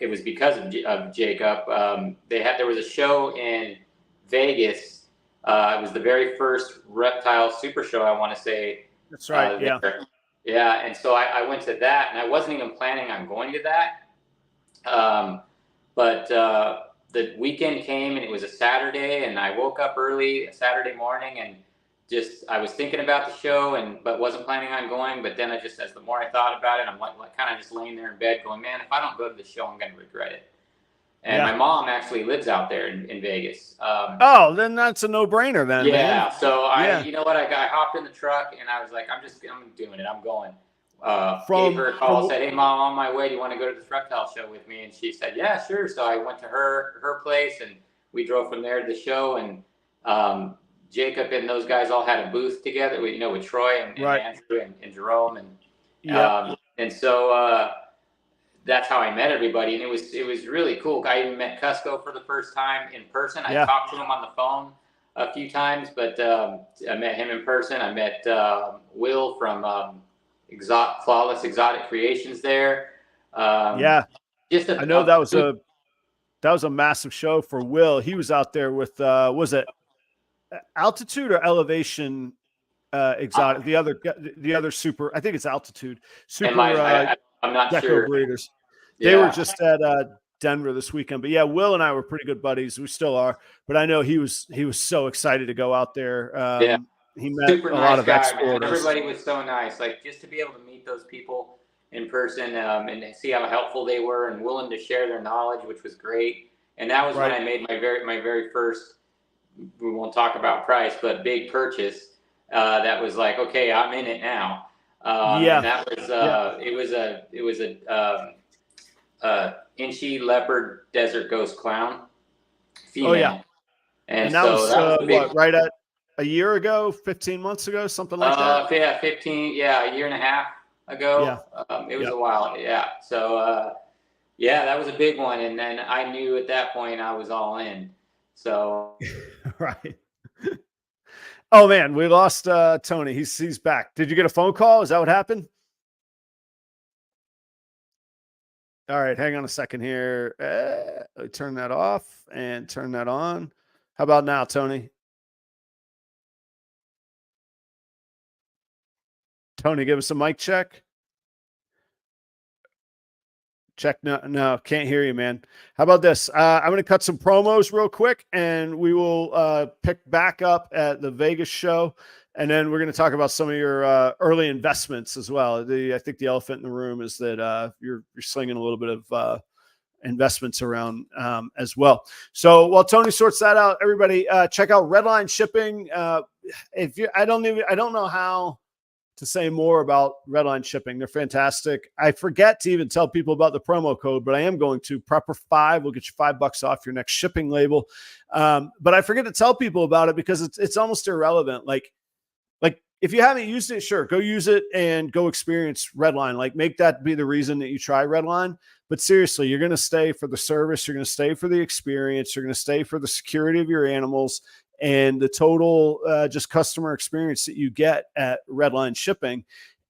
it was because of Jacob. There was a show in Vegas. It was the very first reptile super show, I want to say. That's right. Yeah. Yeah. And so I went to that, and I wasn't even planning on going to that. But the weekend came, and it was a Saturday, and I woke up early Saturday morning, and I was thinking about the show, but wasn't planning on going. But then as the more I thought about it, I'm like kind of just laying there in bed going, man, if I don't go to the show, I'm going to regret it. And my mom actually lives out there in Vegas. Then that's a no-brainer then. Yeah. Man. So you know what? I hopped in the truck and I was like, I'm doing it. I'm going. gave her a call, said, "Hey, Mom, I'm on my way. Do you want to go to this reptile show with me?" And she said, "Yeah, sure." So I went to her place, and we drove from there to the show. And Jacob and those guys all had a booth together, with Troy and Andrew and Jerome, and so that's how I met everybody, and it was really cool. I even met Cusco for the first time in person. I talked to him on the phone a few times, but I met him in person. I met Will from Flawless Exotic Creations there. Just I know that was a massive show for Will. He was out there with was it Altitude or Elevation Exotic? The other super, I think it's Altitude. Super. I'm not sure. Breeders. They were just at Denver this weekend. But yeah, Will and I were pretty good buddies. We still are. But I know he was so excited to go out there. He met super a nice lot of guy, exporters. Everybody was so nice. Like, just to be able to meet those people in person and see how helpful they were and willing to share their knowledge, which was great. And that was when I made my very first, we won't talk about price, but big purchase. That was like, okay, I'm in it now. And that was it was a Inchy leopard desert ghost clown female. Oh yeah. And that was right at a year ago, 15 months ago, something like that. Yeah, 15, a year and a half ago. It was a while. Yeah. So that was a big one. And then I knew at that point I was all in. So right. Oh man, we lost Tony. He's back. Did you get a phone call? Is that what happened? All right, hang on a second here. Let me turn that off and turn that on. How about now, Tony? Tony, give us a mic check. Check. No, can't hear you, man. How about this? I'm going to cut some promos real quick, and we will pick back up at the Vegas show. And then we're going to talk about some of your early investments as well. I think the elephant in the room is that you're slinging a little bit of investments around as well. So while Tony sorts that out, everybody check out Redline Shipping. I don't know how to say more about Redline Shipping. They're fantastic. I forget to even tell people about the promo code, but I am going to. Prepper5 will get you $5 off your next shipping label. But I forget to tell people about it because it's almost irrelevant. Like if you haven't used it, sure, go use it and go experience Redline. Like, make that be the reason that you try Redline. But seriously, you're going to stay for the service. You're going to stay for the experience. You're going to stay for the security of your animals and the total just customer experience that you get at Redline Shipping.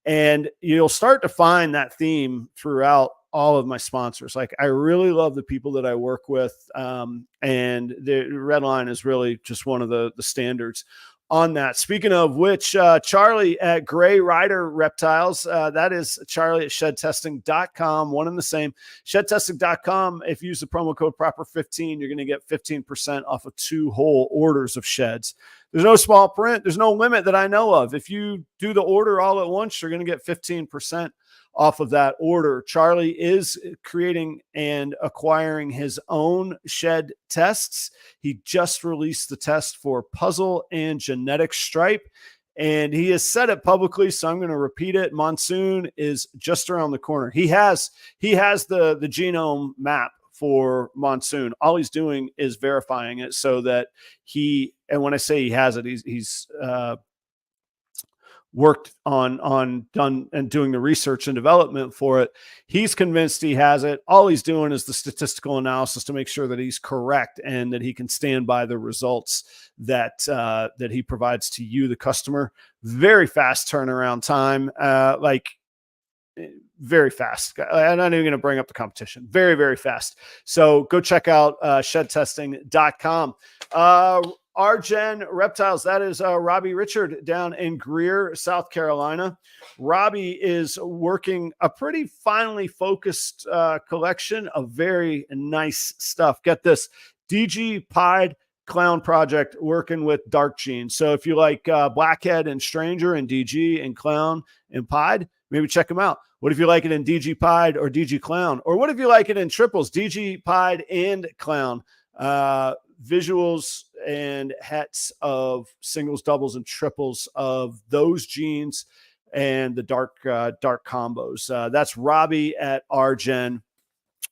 And you'll start to find that theme throughout all of my sponsors. Like, I really love the people that I work with. And the Redline is really just one of the standards on that. Speaking of which, Charlie at Gray Rider Reptiles, that is Charlie at shedtesting.com, one and the same. Shedtesting.com, if you use the promo code proper15, you're going to get 15% off of 2 whole orders of sheds. There's no small print. There's no limit that I know of. If you do the order all at once, you're going to get 15% off of that order. Charlie is creating and acquiring his own shed tests. He just released the test for puzzle and genetic stripe, and he has said it publicly, so I'm going to repeat it. Monsoon is just around the corner. He has the genome map for Monsoon. All he's doing is verifying it so that and when I say he has it, he's worked on done and doing the research and development for it. He's convinced he has it. All he's doing is the statistical analysis to make sure that he's correct and that he can stand by the results that he provides to you, the customer. Very fast turnaround time, very fast. I'm not even going to bring up the competition. Very, very fast. So go check out shedtesting.com. Argen Reptiles, that is Robbie Richard down in Greer, South Carolina. Robbie is working a pretty finely focused collection of very nice stuff. Get this, DG Pied Clown Project working with Dark Gene. So if you like Blackhead and Stranger and DG and Clown and Pied, maybe check them out. What if you like it in DG Pied or DG Clown? Or what if you like it in triples, DG Pied and Clown? Visuals and hets of singles, doubles, and triples of those genes and the dark combos. That's Robbie at Argen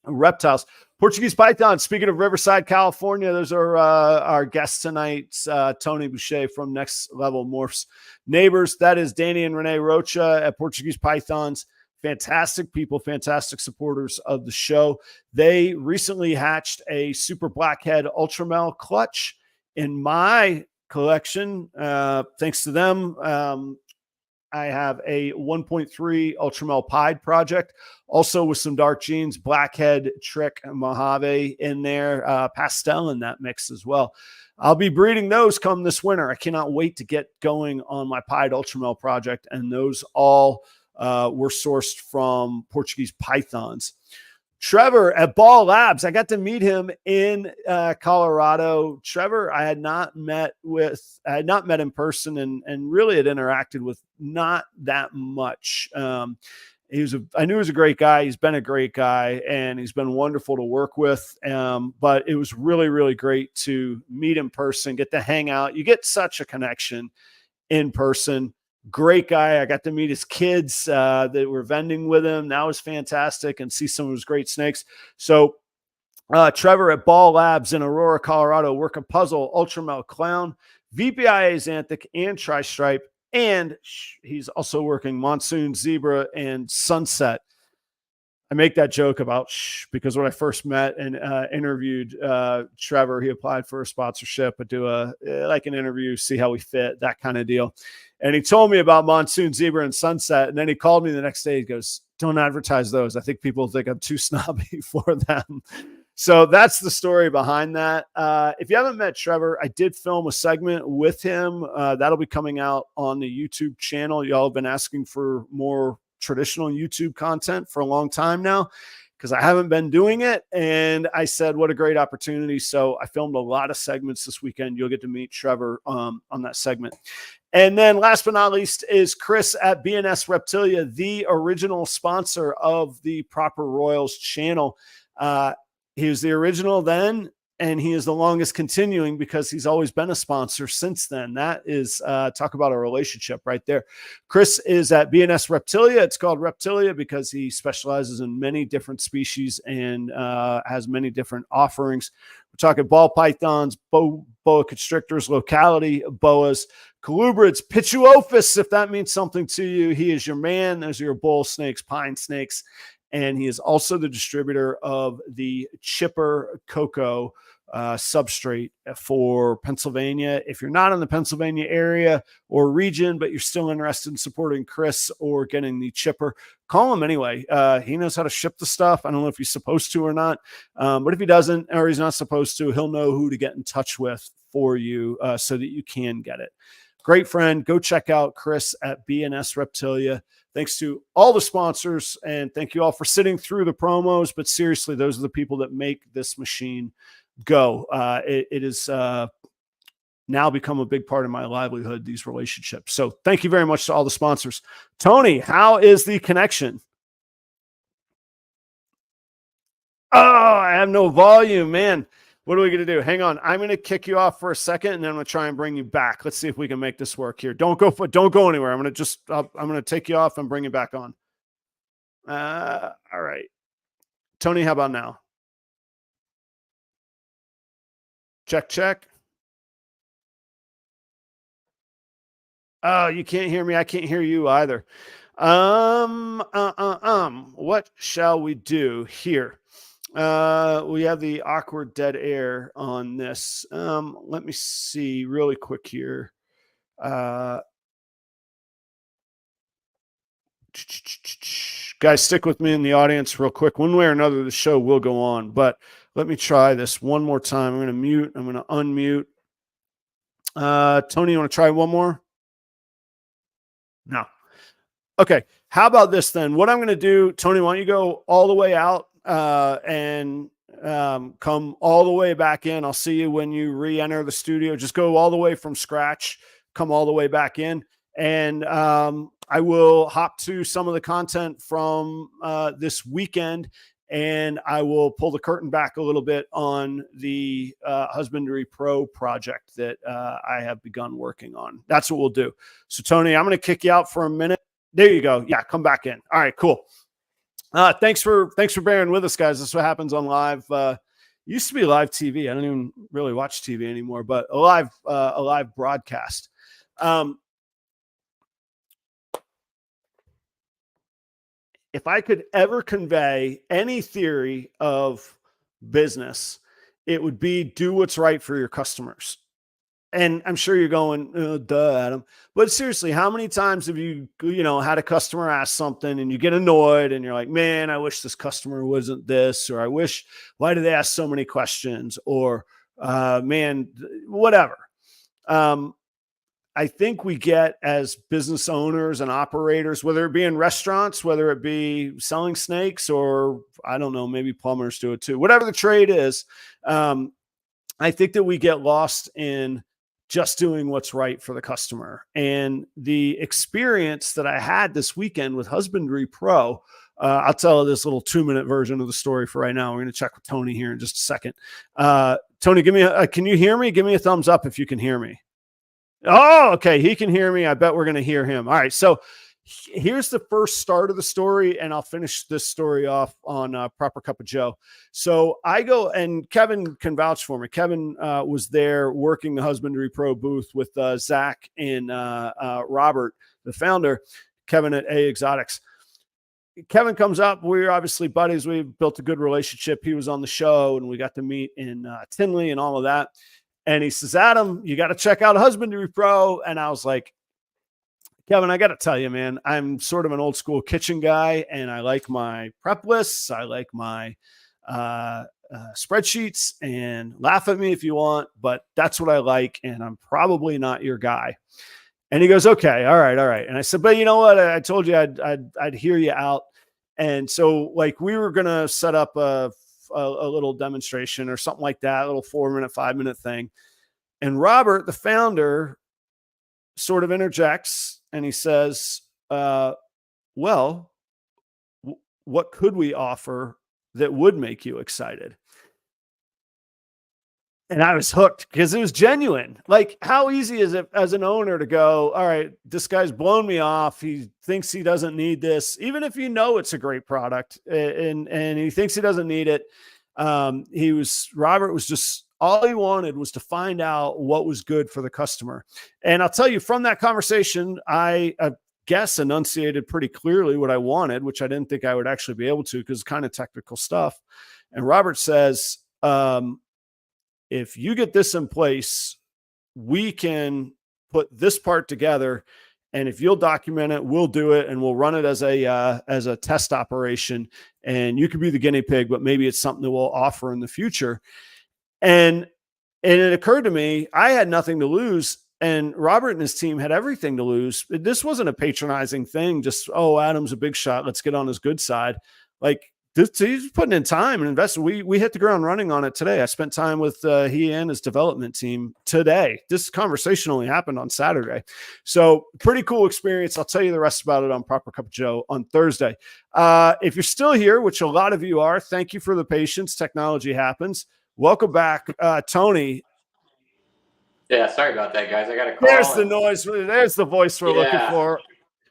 Reptiles. Portuguese Python. Speaking of Riverside, California, those are our guests tonight. Tony Boucher from Next Level Morphs. Neighbors, that is Danny and Renee Rocha at Portuguese Pythons. Fantastic people, fantastic supporters of the show. They recently hatched a super blackhead ultramel clutch in my collection. Thanks to them, I have a 1.3 ultramel pied project, also with some dark genes, blackhead, trick, Mojave in there, pastel in that mix as well. I'll be breeding those come this winter. I cannot wait to get going on my pied ultramel project, and those all were sourced from Portuguese Pythons. Trevor at Ball Labs. I got to meet him in Colorado. Trevor, I had not met in person and really had interacted with not that much. I knew he was a great guy. He's been a great guy, and he's been wonderful to work with. But it was really, really great to meet in person, get to hang out. You get such a connection in person. Great guy. I got to meet his kids that were vending with him. That was fantastic, and see some of his great snakes. So Trevor at Ball Labs in Aurora, Colorado, working puzzle, ultramel clown, VPIA xanthic, and tri-stripe. And he's also working monsoon, zebra, and sunset. I make that joke about because when I first met and interviewed Trevor, he applied for a sponsorship, but do an interview, see how we fit, that kind of deal. And he told me about monsoon, zebra, and sunset. And then he called me the next day. He goes, "Don't advertise those. I think people think I'm too snobby for them." So that's the story behind that. If you haven't met Trevor, I did film a segment with him. That'll be coming out on the YouTube channel. Y'all have been asking for more traditional YouTube content for a long time now, because I haven't been doing it. And I said, what a great opportunity. So I filmed a lot of segments this weekend. You'll get to meet Trevor on that segment. And then last but not least is Chris at B and S Reptilia, the original sponsor of the Proper Royals channel. He was the original then, and he is the longest continuing because he's always been a sponsor since then. That is, talk about a relationship right there. Chris is at B and S Reptilia. It's called Reptilia because he specializes in many different species and has many different offerings. We're talking ball pythons, boa constrictors, locality boas, colubrids, pituophis, if that means something to you. He is your man. Those are your bull snakes, pine snakes. And he is also the distributor of the chipper cocoa substrate for Pennsylvania. If you're not in the Pennsylvania area or region, but you're still interested in supporting Chris or getting the chipper, call him anyway. He knows how to ship the stuff. I don't know if he's supposed to or not, but if he doesn't, or he's not supposed to, he'll know who to get in touch with for you so that you can get it. Great friend. Go check out Chris at B and S Reptilia. Thanks to all the sponsors, and thank you all for sitting through the promos. But seriously, those are the people that make this machine go. It is now become a big part of my livelihood, these relationships. So thank you very much to all the sponsors. Tony, how is the connection? Oh, I have no volume, man. What are we going to do? Hang on. I'm going to kick you off for a second, and then I'm going to try and bring you back. Let's see if we can make this work here. Don't go anywhere. I'm going to take you off and bring you back on. All right. Tony, how about now? Check. Oh, you can't hear me. I can't hear you either. What shall we do here? We have the awkward dead air on this. Let me see really quick here. Guys, stick with me in the audience real quick. One way or another, the show will go on, but let me try this one more time. I'm going to mute. I'm going to unmute. Tony, you want to try one more? No. Okay. How about this then? What I'm going to do, Tony, why don't you go all the way out and come all the way back in. I'll see you when you re-enter the studio. Just go all the way from scratch, come all the way back in. And I will hop to some of the content from this weekend, and I will pull the curtain back a little bit on the Husbandry Pro project that I have begun working on. That's what we'll do. So, Tony, I'm going to kick you out for a minute. There you go. Yeah, come back in. All right, cool. Thanks for bearing with us, guys. This is what happens on live. Used to be live TV. I don't even really watch TV anymore, but a live broadcast. If I could ever convey any theory of business, it would be do what's right for your customers. And I'm sure you're going, oh, duh, Adam. But seriously, how many times have you had a customer ask something and you get annoyed and you're like, man, I wish this customer wasn't this, or why do they ask so many questions? Or, man, whatever. I think we get, as business owners and operators, whether it be in restaurants, whether it be selling snakes, or I don't know, maybe plumbers do it too, whatever the trade is. I think that we get lost in just doing what's right for the customer. And the experience that I had this weekend with Husbandry Pro, I'll tell this little 2-minute version of the story for right now. We're going to check with Tony here in just a second. Tony, can you hear me? Give me a thumbs up if you can hear me. Oh, okay. He can hear me. I bet we're going to hear him. All right. So here's the first start of the story, and I'll finish this story off on Proper Cup of Joe. So I go, and Kevin can vouch for me. Kevin was there working the Husbandry Pro booth with Zach and Robert, the founder, Kevin at A Exotics. Kevin comes up. We're obviously buddies. We built a good relationship. He was on the show, and we got to meet in Tinley and all of that. And he says, Adam, you got to check out Husbandry Pro. And I was like, Kevin, I got to tell you, man, I'm sort of an old school kitchen guy, and I like my prep lists. I like my spreadsheets, and laugh at me if you want, but that's what I like. And I'm probably not your guy. And he goes, okay, all right. And I said, but you know what? I told you I'd hear you out. And so like, we were going to set up a little demonstration or something like that, a little 4-minute, 5-minute thing. And Robert, the founder, sort of interjects, and he says, well, what could we offer that would make you excited? And I was hooked because it was genuine. Like, how easy is it as an owner to go, all right, this guy's blown me off. He thinks he doesn't need this, even if you know it's a great product, and he thinks he doesn't need it. Robert was just, all he wanted was to find out what was good for the customer. And I'll tell you, from that conversation, I guess enunciated pretty clearly what I wanted, which I didn't think I would actually be able to, because it's kind of technical stuff. And Robert says, if you get this in place, we can put this part together. And if you'll document it, we'll do it, and we'll run it as a test operation. And you could be the guinea pig, but maybe it's something that we'll offer in the future. And it occurred to me, I had nothing to lose, and Robert and his team had everything to lose. This wasn't a patronizing thing. Just, oh, Adam's a big shot, let's get on his good side. Like, he's putting in time and investment. We hit the ground running on it today. I spent time with he and his development team today. This conversation only happened on Saturday. So pretty cool experience. I'll tell you the rest about it on Proper Cup of Joe on Thursday. If you're still here, which a lot of you are, thank you for the patience. Technology happens. Welcome back, Tony. Yeah, sorry about that, guys. I got a call. There's the noise. There's the voice we're looking for.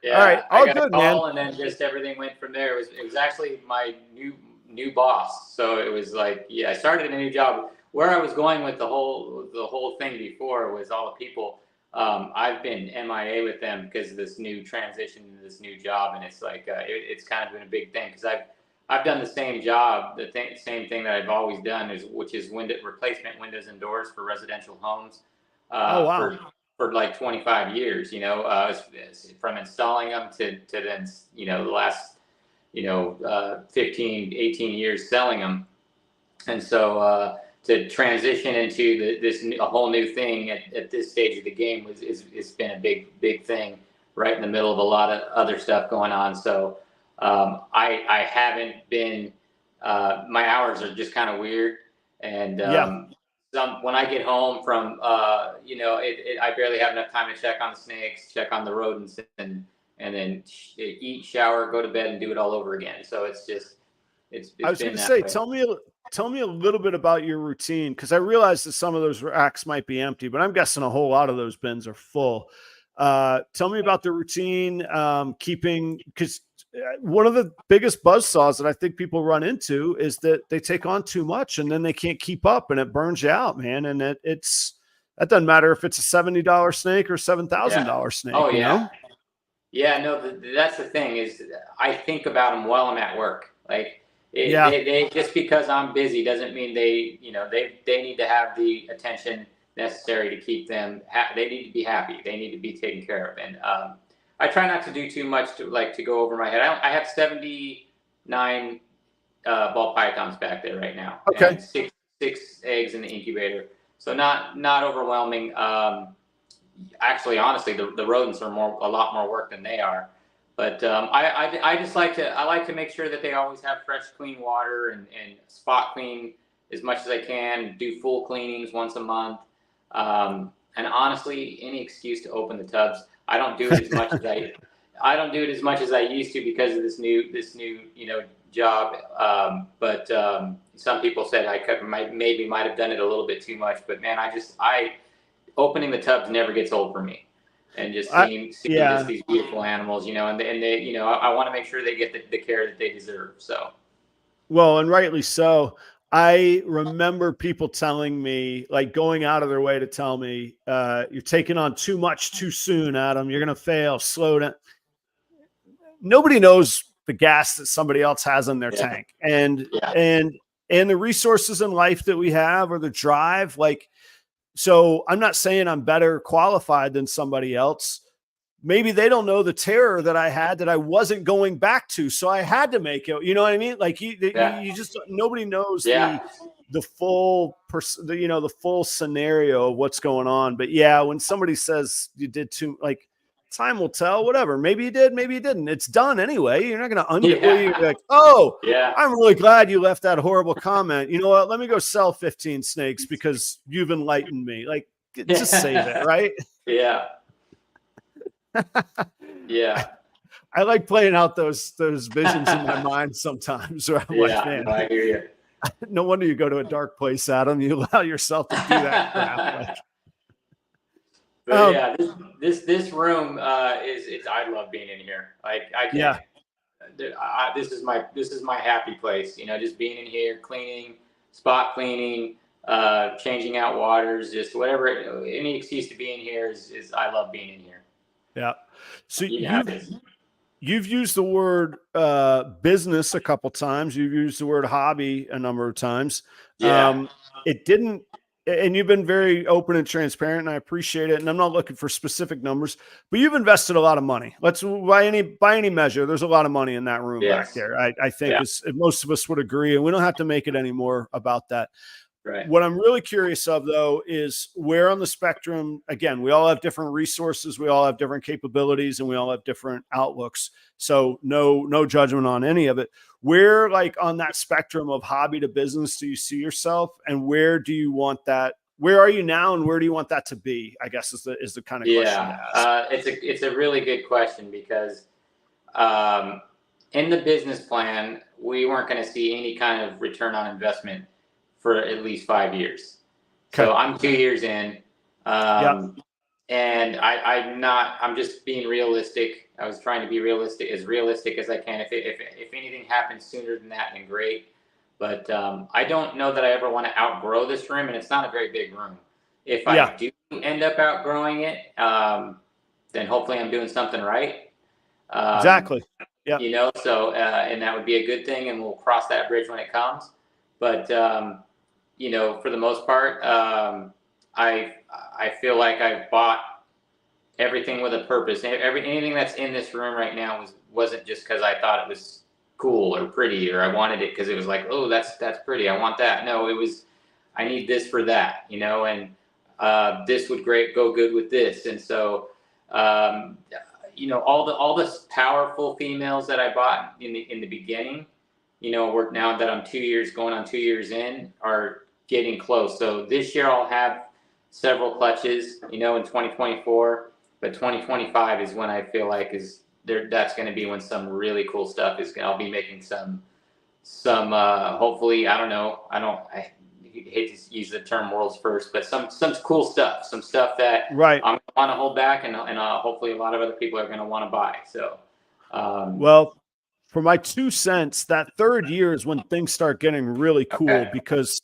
Yeah, all right. All I got good, a call, man. and then just everything went from there. It was actually my new boss. So it was like, I started a new job. Where I was going with the whole thing before was all the people. I've been MIA with them because of this new transition to this new job, and it's like it's kind of been a big thing because I've done the same job, same thing that I've always done, which is replacement windows and doors for residential homes. Oh, wow. For like 25 years, from installing them to then, the last, 15, 18 years selling them. And so to transition into a whole new thing at this stage of the game it's been a big thing right in the middle of a lot of other stuff going on. So I haven't been, my hours are just kind of weird. And when I get home from, I barely have enough time to check on the snakes, check on the rodents, and then eat, shower, go to bed, and do it all over again. So it's just, it's I was going to say, tell me a little bit about your routine, because I realize that some of those racks might be empty, but I'm guessing a whole lot of those bins are full. Tell me about the routine, because one of the biggest buzzsaws that I think people run into is that they take on too much and then they can't keep up and it burns you out, man. And that doesn't matter if it's a $70 snake or $7,000 snake. Oh, you know? Yeah, no, that's the thing is I think about them while I'm at work. Like they just because I'm busy doesn't mean they need to have the attention necessary to keep them. They need to be happy. They need to be taken care of. And I try not to do too much to go over my head. I have 79 ball pythons back there right now. Okay. And six eggs in the incubator. So not overwhelming. Actually, honestly, the rodents are a lot more work than they are. But I just like to make sure that they always have fresh, clean water and spot clean as much as I can. Do full cleanings once a month. And honestly, any excuse to open the tubs. I don't do it as much as I used to because of this new job. But some people said I might have done it a little bit too much. But man, opening the tubs never gets old for me. And just seeing just these beautiful animals, and they I want to make sure they get the care that they deserve. So, well, and rightly so. I remember people telling me, like going out of their way to tell me, you're taking on too much too soon, Adam. You're going to fail. Slow down. Nobody knows the gas that somebody else has in their tank, and the resources in life that we have, or the drive. Like, so I'm not saying I'm better qualified than somebody else. Maybe they don't know the terror that I had that I wasn't going back to. So I had to make it, you know what I mean? Like you just, nobody knows the full the full scenario of what's going on. But yeah, when somebody says you did too, like, time will tell, whatever. Maybe you did, maybe you didn't. It's done anyway. You're not going to undo it. You're like, I'm really glad you left that horrible comment. You know what? Let me go sell 15 snakes because you've enlightened me. Like, just save it, right? Yeah. Yeah. I like playing out those visions in my mind sometimes. Where I'm like, man, I hear you. No wonder you go to a dark place, Adam. You allow yourself to do that crap. Like, but this room I love being in here. Like I can't. This is my happy place. Just being in here, cleaning, spot cleaning, changing out waters, just whatever. Any excuse to be in here is I love being in here. Yeah. So you've used the word business a couple times. You've used the word hobby a number of times. Yeah. It didn't, and you've been very open and transparent, and I appreciate it. And I'm not looking for specific numbers, but you've invested a lot of money. By any measure, there's a lot of money in that room back there. I think most of us would agree, and we don't have to make it any more about that. Right. What I'm really curious of, though, is where on the spectrum, again, we all have different resources, we all have different capabilities, and we all have different outlooks. So no judgment on any of it. Where, like, on that spectrum of hobby to business, do you see yourself, and where do you want that? Where are you now, and where do you want that to be? I guess is the kind of question to ask. It's a really good question because in the business plan, we weren't going to see any kind of return on investment for at least 5 years. Okay. So I'm 2 years in, and I'm just being realistic. I was trying to be realistic as I can. If anything happens sooner than that, then great. But I don't know that I ever want to outgrow this room, and it's not a very big room. If I do end up outgrowing it, then hopefully I'm doing something right. Exactly. Yeah. So and that would be a good thing, and we'll cross that bridge when it comes. But for the most part, I feel like I've bought everything with a purpose. Anything that's in this room right now wasn't just because I thought it was cool or pretty, or I wanted it because it was like, oh, that's pretty, I want that. No, it was, I need this for that, and this would go good with this. And so all the powerful females that I bought in the beginning, now that I'm 2 years going on 2 years in, are getting close. So this year I'll have several clutches, in 2024, but 2025 is when I feel like that's going to be when some really cool stuff I'll be making some hopefully, I don't know. hate to use the term world's first, but some cool stuff, some stuff that Right. I'm going to want to hold back, and hopefully a lot of other people are going to want to buy. So, well, for my 2 cents, that third year is when things start getting really cool because,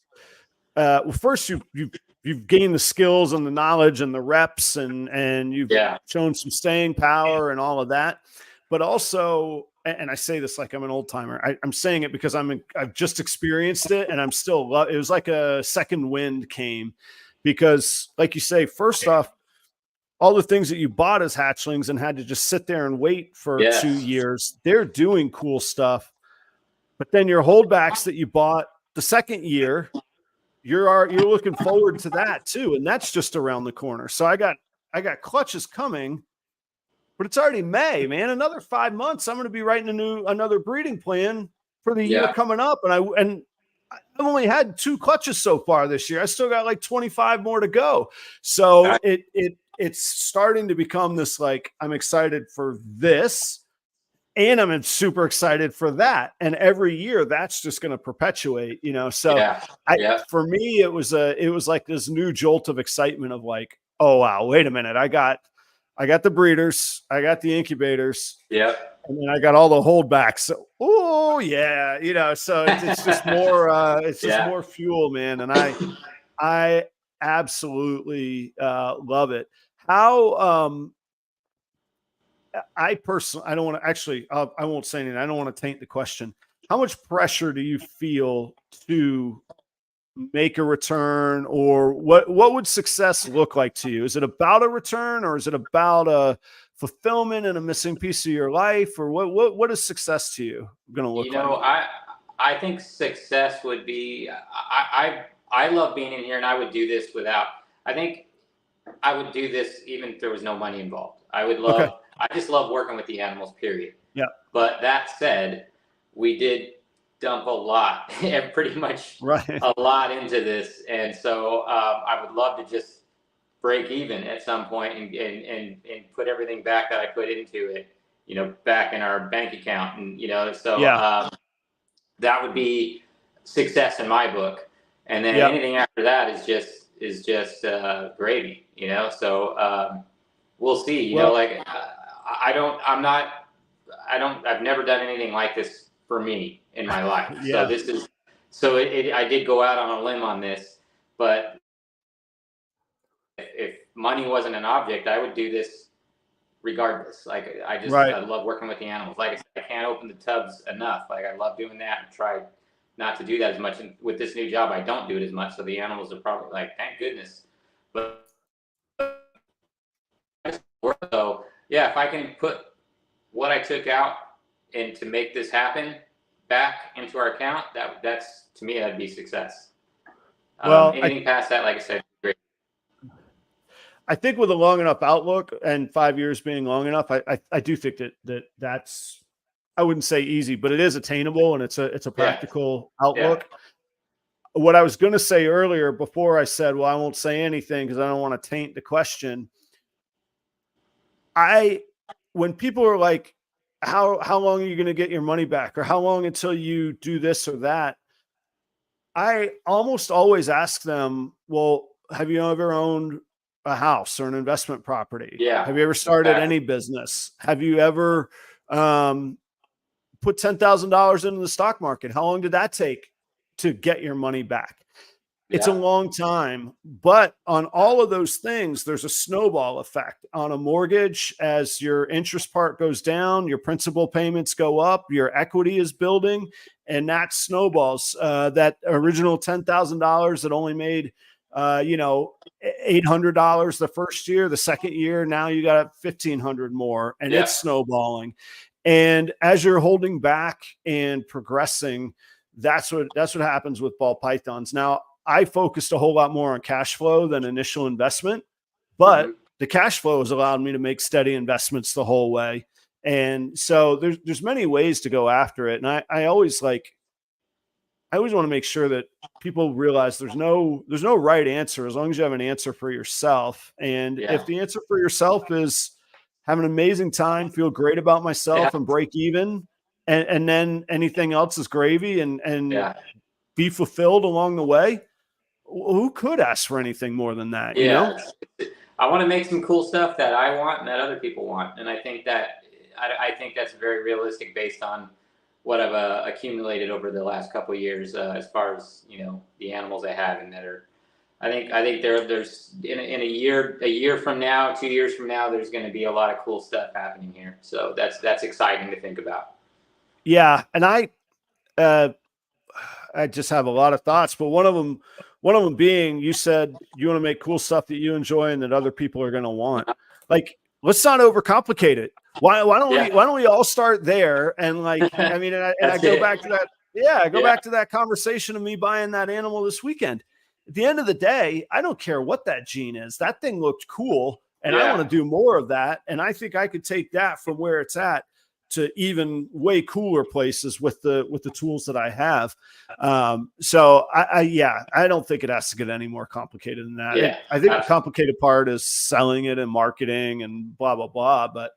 well, first you've gained the skills and the knowledge and the reps and you've shown some staying power and all of that, but also, and I say this like I'm an old timer, I'm saying it because I've just experienced it and I'm still, it was like a second wind came because like you say, first off, all the things that you bought as hatchlings and had to just sit there and wait for 2 years, they're doing cool stuff. But then your holdbacks that you bought the second year, you're looking forward to that too. And that's just around the corner. So I got clutches coming, but it's already May, man. Another 5 months, I'm going to be writing another breeding plan for the year coming up. And I've only had 2 clutches so far this year. I still got like 25 more to go. So it's starting to become this, like, I'm excited for this and I'm super excited for that. And every year that's just going to perpetuate, you know? So for me, it was like this new jolt of excitement of like, oh, wow, wait a minute. I got the breeders, I got the incubators. And then I got all the holdbacks. So, oh yeah. You know, so it's just more, it's just more fuel, man. And I absolutely love it. How, I personally, I don't want to actually, I won't say anything. I don't want to taint the question. How much pressure do you feel to make a return, or what would success look like to you? Is it about a return, or is it about a fulfillment and a missing piece of your life, or what is success to you going to look like? I think success would be, I love being in here, and I would do this I think I would do this even if there was no money involved. I just love working with the animals, period. But that said, we did dump a lot and pretty much a lot into this. And so I would love to just break even at some point and put everything back that I put into it, you know, back in our bank account. And, you know, so that would be success in my book. And then anything after that is just gravy, you know? So we'll see, you know, like I've never done anything like this for me in my life. So I did go out on a limb on this, but if money wasn't an object, I would do this regardless. Like I love working with the animals. Like I said, I can't open the tubs enough. Like I love doing that, and try not to do that as much. And with this new job, I don't do it as much. So the animals are probably like, thank goodness. But so yeah, if I can put what I took out and to make this happen back into our account, that's to me, that'd be success. Well, anything past that, like I said, great. I think with a long enough outlook, and 5 years being long enough, I do think that's, I wouldn't say easy, but it is attainable, and it's a practical outlook. What I was going to say earlier before I said, well, I won't say anything because I don't want to taint the question. When people are like, how long are you going to get your money back, or how long until you do this or that? I almost always ask them, well, have you ever owned a house or an investment property? Have you ever started any business? Have you ever put $10,000 into the stock market? How long did that take to get your money back? It's a long time, but on all of those things, there's a snowball effect. On a mortgage, as your interest part goes down, your principal payments go up, your equity is building, and that snowballs. That original $10,000 that only made, $800 the first year, the second year, now you got $1,500 more, and it's snowballing. And as you're holding back and progressing, that's what happens with ball pythons. Now, I focused a whole lot more on cash flow than initial investment, but the cash flow has allowed me to make steady investments the whole way. And so there's many ways to go after it. And I always want to make sure that people realize there's no right answer as long as you have an answer for yourself. And if the answer for yourself is have an amazing time, feel great about myself and break even, and then anything else is gravy and be fulfilled along the way, who could ask for anything more than that? Yeah, you know? I want to make some cool stuff that I want and that other people want, and I think that's very realistic based on what I've accumulated over the last couple of years, as far as the animals I have and that are. I think there's in a year from now, 2 years from now, there's going to be a lot of cool stuff happening here. So that's exciting to think about. Yeah, and I just have a lot of thoughts, but one of them being, you said you want to make cool stuff that you enjoy and that other people are going to want. Like, let's not overcomplicate it. Why don't we all start there? And like, I mean, I go back to that. Yeah, I go back to that conversation of me buying that animal this weekend. At the end of the day, I don't care what that gene is. That thing looked cool, and I want to do more of that. And I think I could take that from where it's at to even way cooler places with the tools that I have. So I don't think it has to get any more complicated than that. Yeah, I think the complicated part is selling it and marketing and blah, blah, blah, but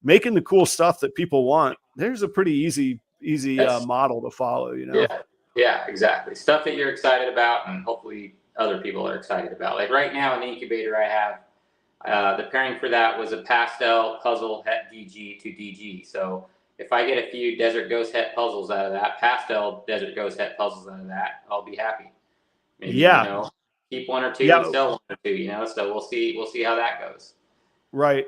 making the cool stuff that people want, there's a pretty easy model to follow, Yeah, exactly. Stuff that you're excited about and hopefully other people are excited about. Like right now in the incubator I have, the pairing for that was a pastel puzzle het DG to DG. So if I get a few desert ghost het puzzles out of that, pastel desert ghost het puzzles out of that, I'll be happy. Maybe, keep one or two and sell one or two, so we'll see how that goes. Right.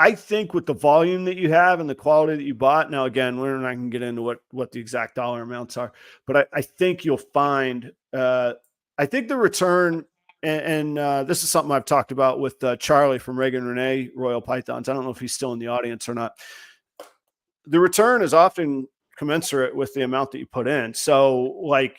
I think with the volume that you have and the quality that you bought, now again, we're not going to get into what the exact dollar amounts are, but I think you'll find, I think the return, and this is something I've talked about with Charlie from Reagan Renee Royal Pythons. I don't know if he's still in the audience or not. The return is often commensurate with the amount that you put in. So like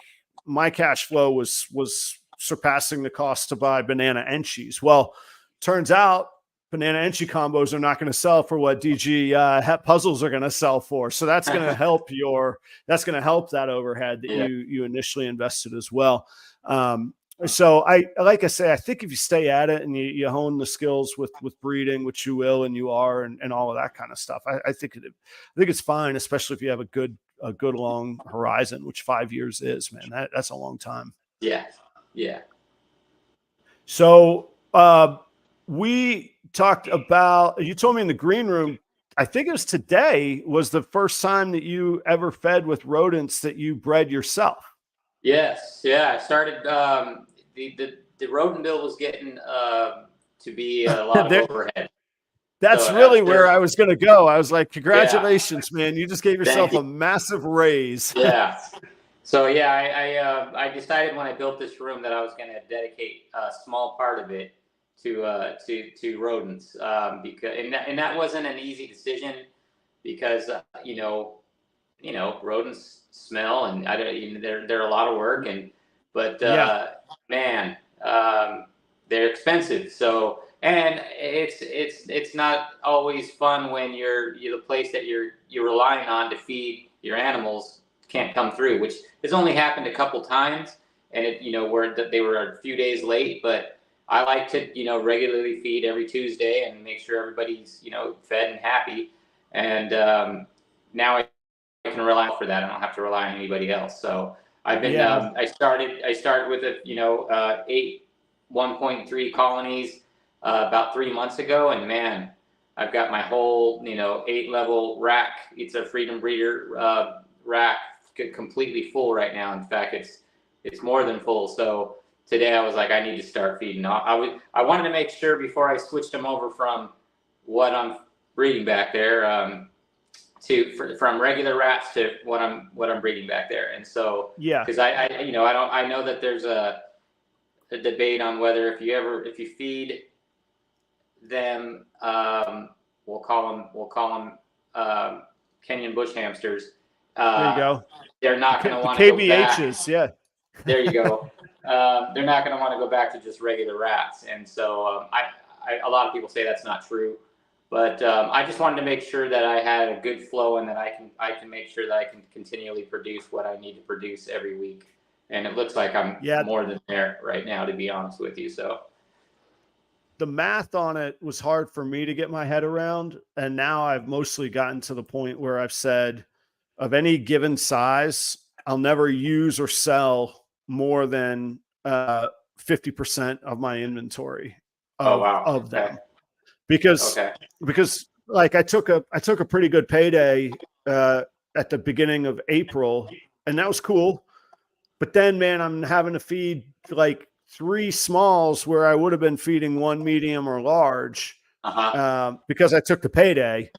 my cash flow was surpassing the cost to buy banana enchies. Well, turns out banana enchie combos are not going to sell for what DG het puzzles are going to sell for. So that's going to help that overhead that you initially invested as well. So like I say, I think if you stay at it and you hone the skills with breeding, which you will, and you are, and all of that kind of stuff, I think it's fine, especially if you have a good long horizon, which 5 years is, man, that's a long time. Yeah. So, we talked about, you told me in the green room, I think it was today was the first time that you ever fed with rodents that you bred yourself. Yes. Yeah. I started, the rodent bill was getting, to be a lot of overhead. That's so really where I was going to go. I was like, congratulations, man. You just gave yourself a massive raise. Yeah. So I decided when I built this room that I was going to dedicate a small part of it to rodents, because and that wasn't an easy decision because rodents smell and they're a lot of work man, they're expensive. So and it's not always fun when you're the place that you're relying on to feed your animals can't come through, which has only happened a couple times, and where they were a few days late, but I like to, regularly feed every Tuesday and make sure everybody's, fed and happy. And now I can rely for that. I don't have to rely on anybody else. So I've been, I started with 8 1.3 colonies about 3 months ago. And man, I've got my whole, 8-level rack. It's a Freedom Breeder rack, completely full right now. In fact, it's more than full. So today I was like, I need to start feeding. I wanted to make sure before I switched them over from what I'm breeding back there from regular rats to what I'm breeding back there. And so because I know that there's a debate on whether if you feed them we'll call them Kenyan bush hamsters. There you go. They're not going to want to go back. KBHs, There you go. They're not going to want to go back to just regular rats. And so a lot of people say that's not true. But I just wanted to make sure that I had a good flow and that I can make sure that I can continually produce what I need to produce every week. And it looks like I'm more than there right now, to be honest with you. So the math on it was hard for me to get my head around. And now I've mostly gotten to the point where I've said of any given size, I'll never use or sell more than 50% of my inventory of them because like I took a pretty good payday at the beginning of April, and that was cool. But then, man, I'm having to feed like 3 smalls where I would have been feeding 1 medium or large because I took the payday.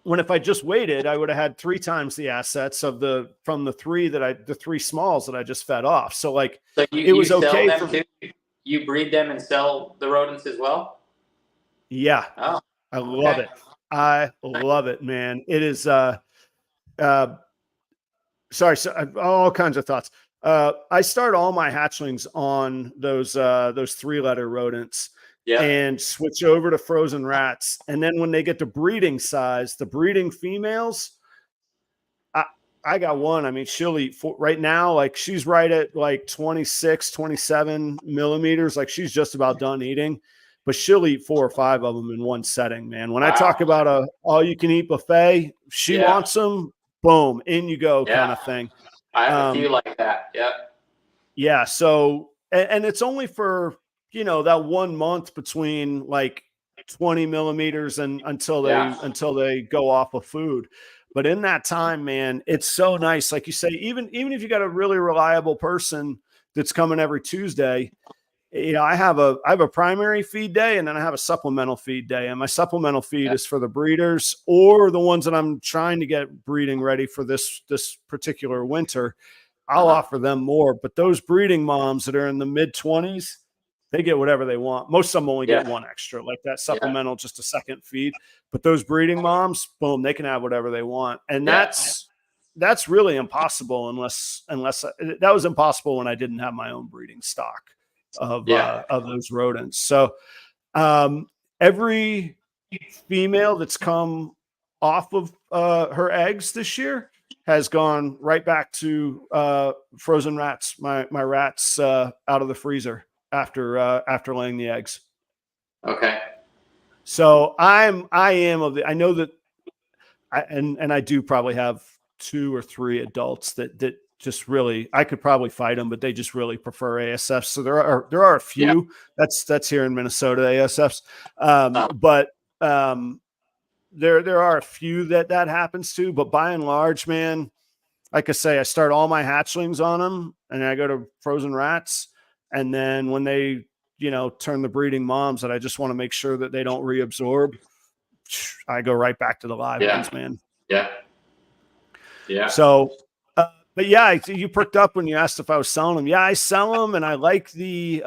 When if I just waited, I would have had 3 times the assets from the 3 smalls that I just fed off. So like it was okay. You breed them and sell the rodents as well? Yeah. Oh, I love it. I love it, man. It is sorry, so all kinds of thoughts. I start all my hatchlings on those 3-letter rodents. Yeah. And switch over to frozen rats. And then when they get to breeding size, the breeding females, I got one. I mean, she'll eat right now. Like she's right at like 26, 27 millimeters. Like she's just about done eating, but she'll eat 4 or 5 of them in one setting, man. When I talk about a all you can eat buffet, she wants them, boom, in you go kind of thing. I have a few like that. Yeah. Yeah. So, and it's only for, that 1 month between like 20 millimeters and until they go off of food. But in that time, man, it's so nice. Like you say, even if you got a really reliable person that's coming every Tuesday, I have a primary feed day and then I have a supplemental feed day. And my supplemental feed is for the breeders or the ones that I'm trying to get breeding ready for this particular winter. I'll offer them more, but those breeding moms that are in the mid-20s, they get whatever they want. Most of them only get 1 extra, like that supplemental, just a second feed. But those breeding moms, boom, they can have whatever they want. And that's really impossible unless that was impossible when I didn't have my own breeding stock of those rodents. So every female that's come off of her eggs this year has gone right back to frozen rats. My rats out of the freezer after laying the eggs. Okay. So I know that I do probably have 2 or 3 adults that just really, I could probably fight them, but they just really prefer ASFs. So there are a few that's here in Minnesota, ASFs. But there are a few that happens to, but by and large, man, like I say, I start all my hatchlings on them and I go to frozen rats. And then when they, turn the breeding moms that I just want to make sure that they don't reabsorb, I go right back to the live ones, man. Yeah. Yeah. So, but yeah, you perked up when you asked if I was selling them. Yeah, I sell them and I like the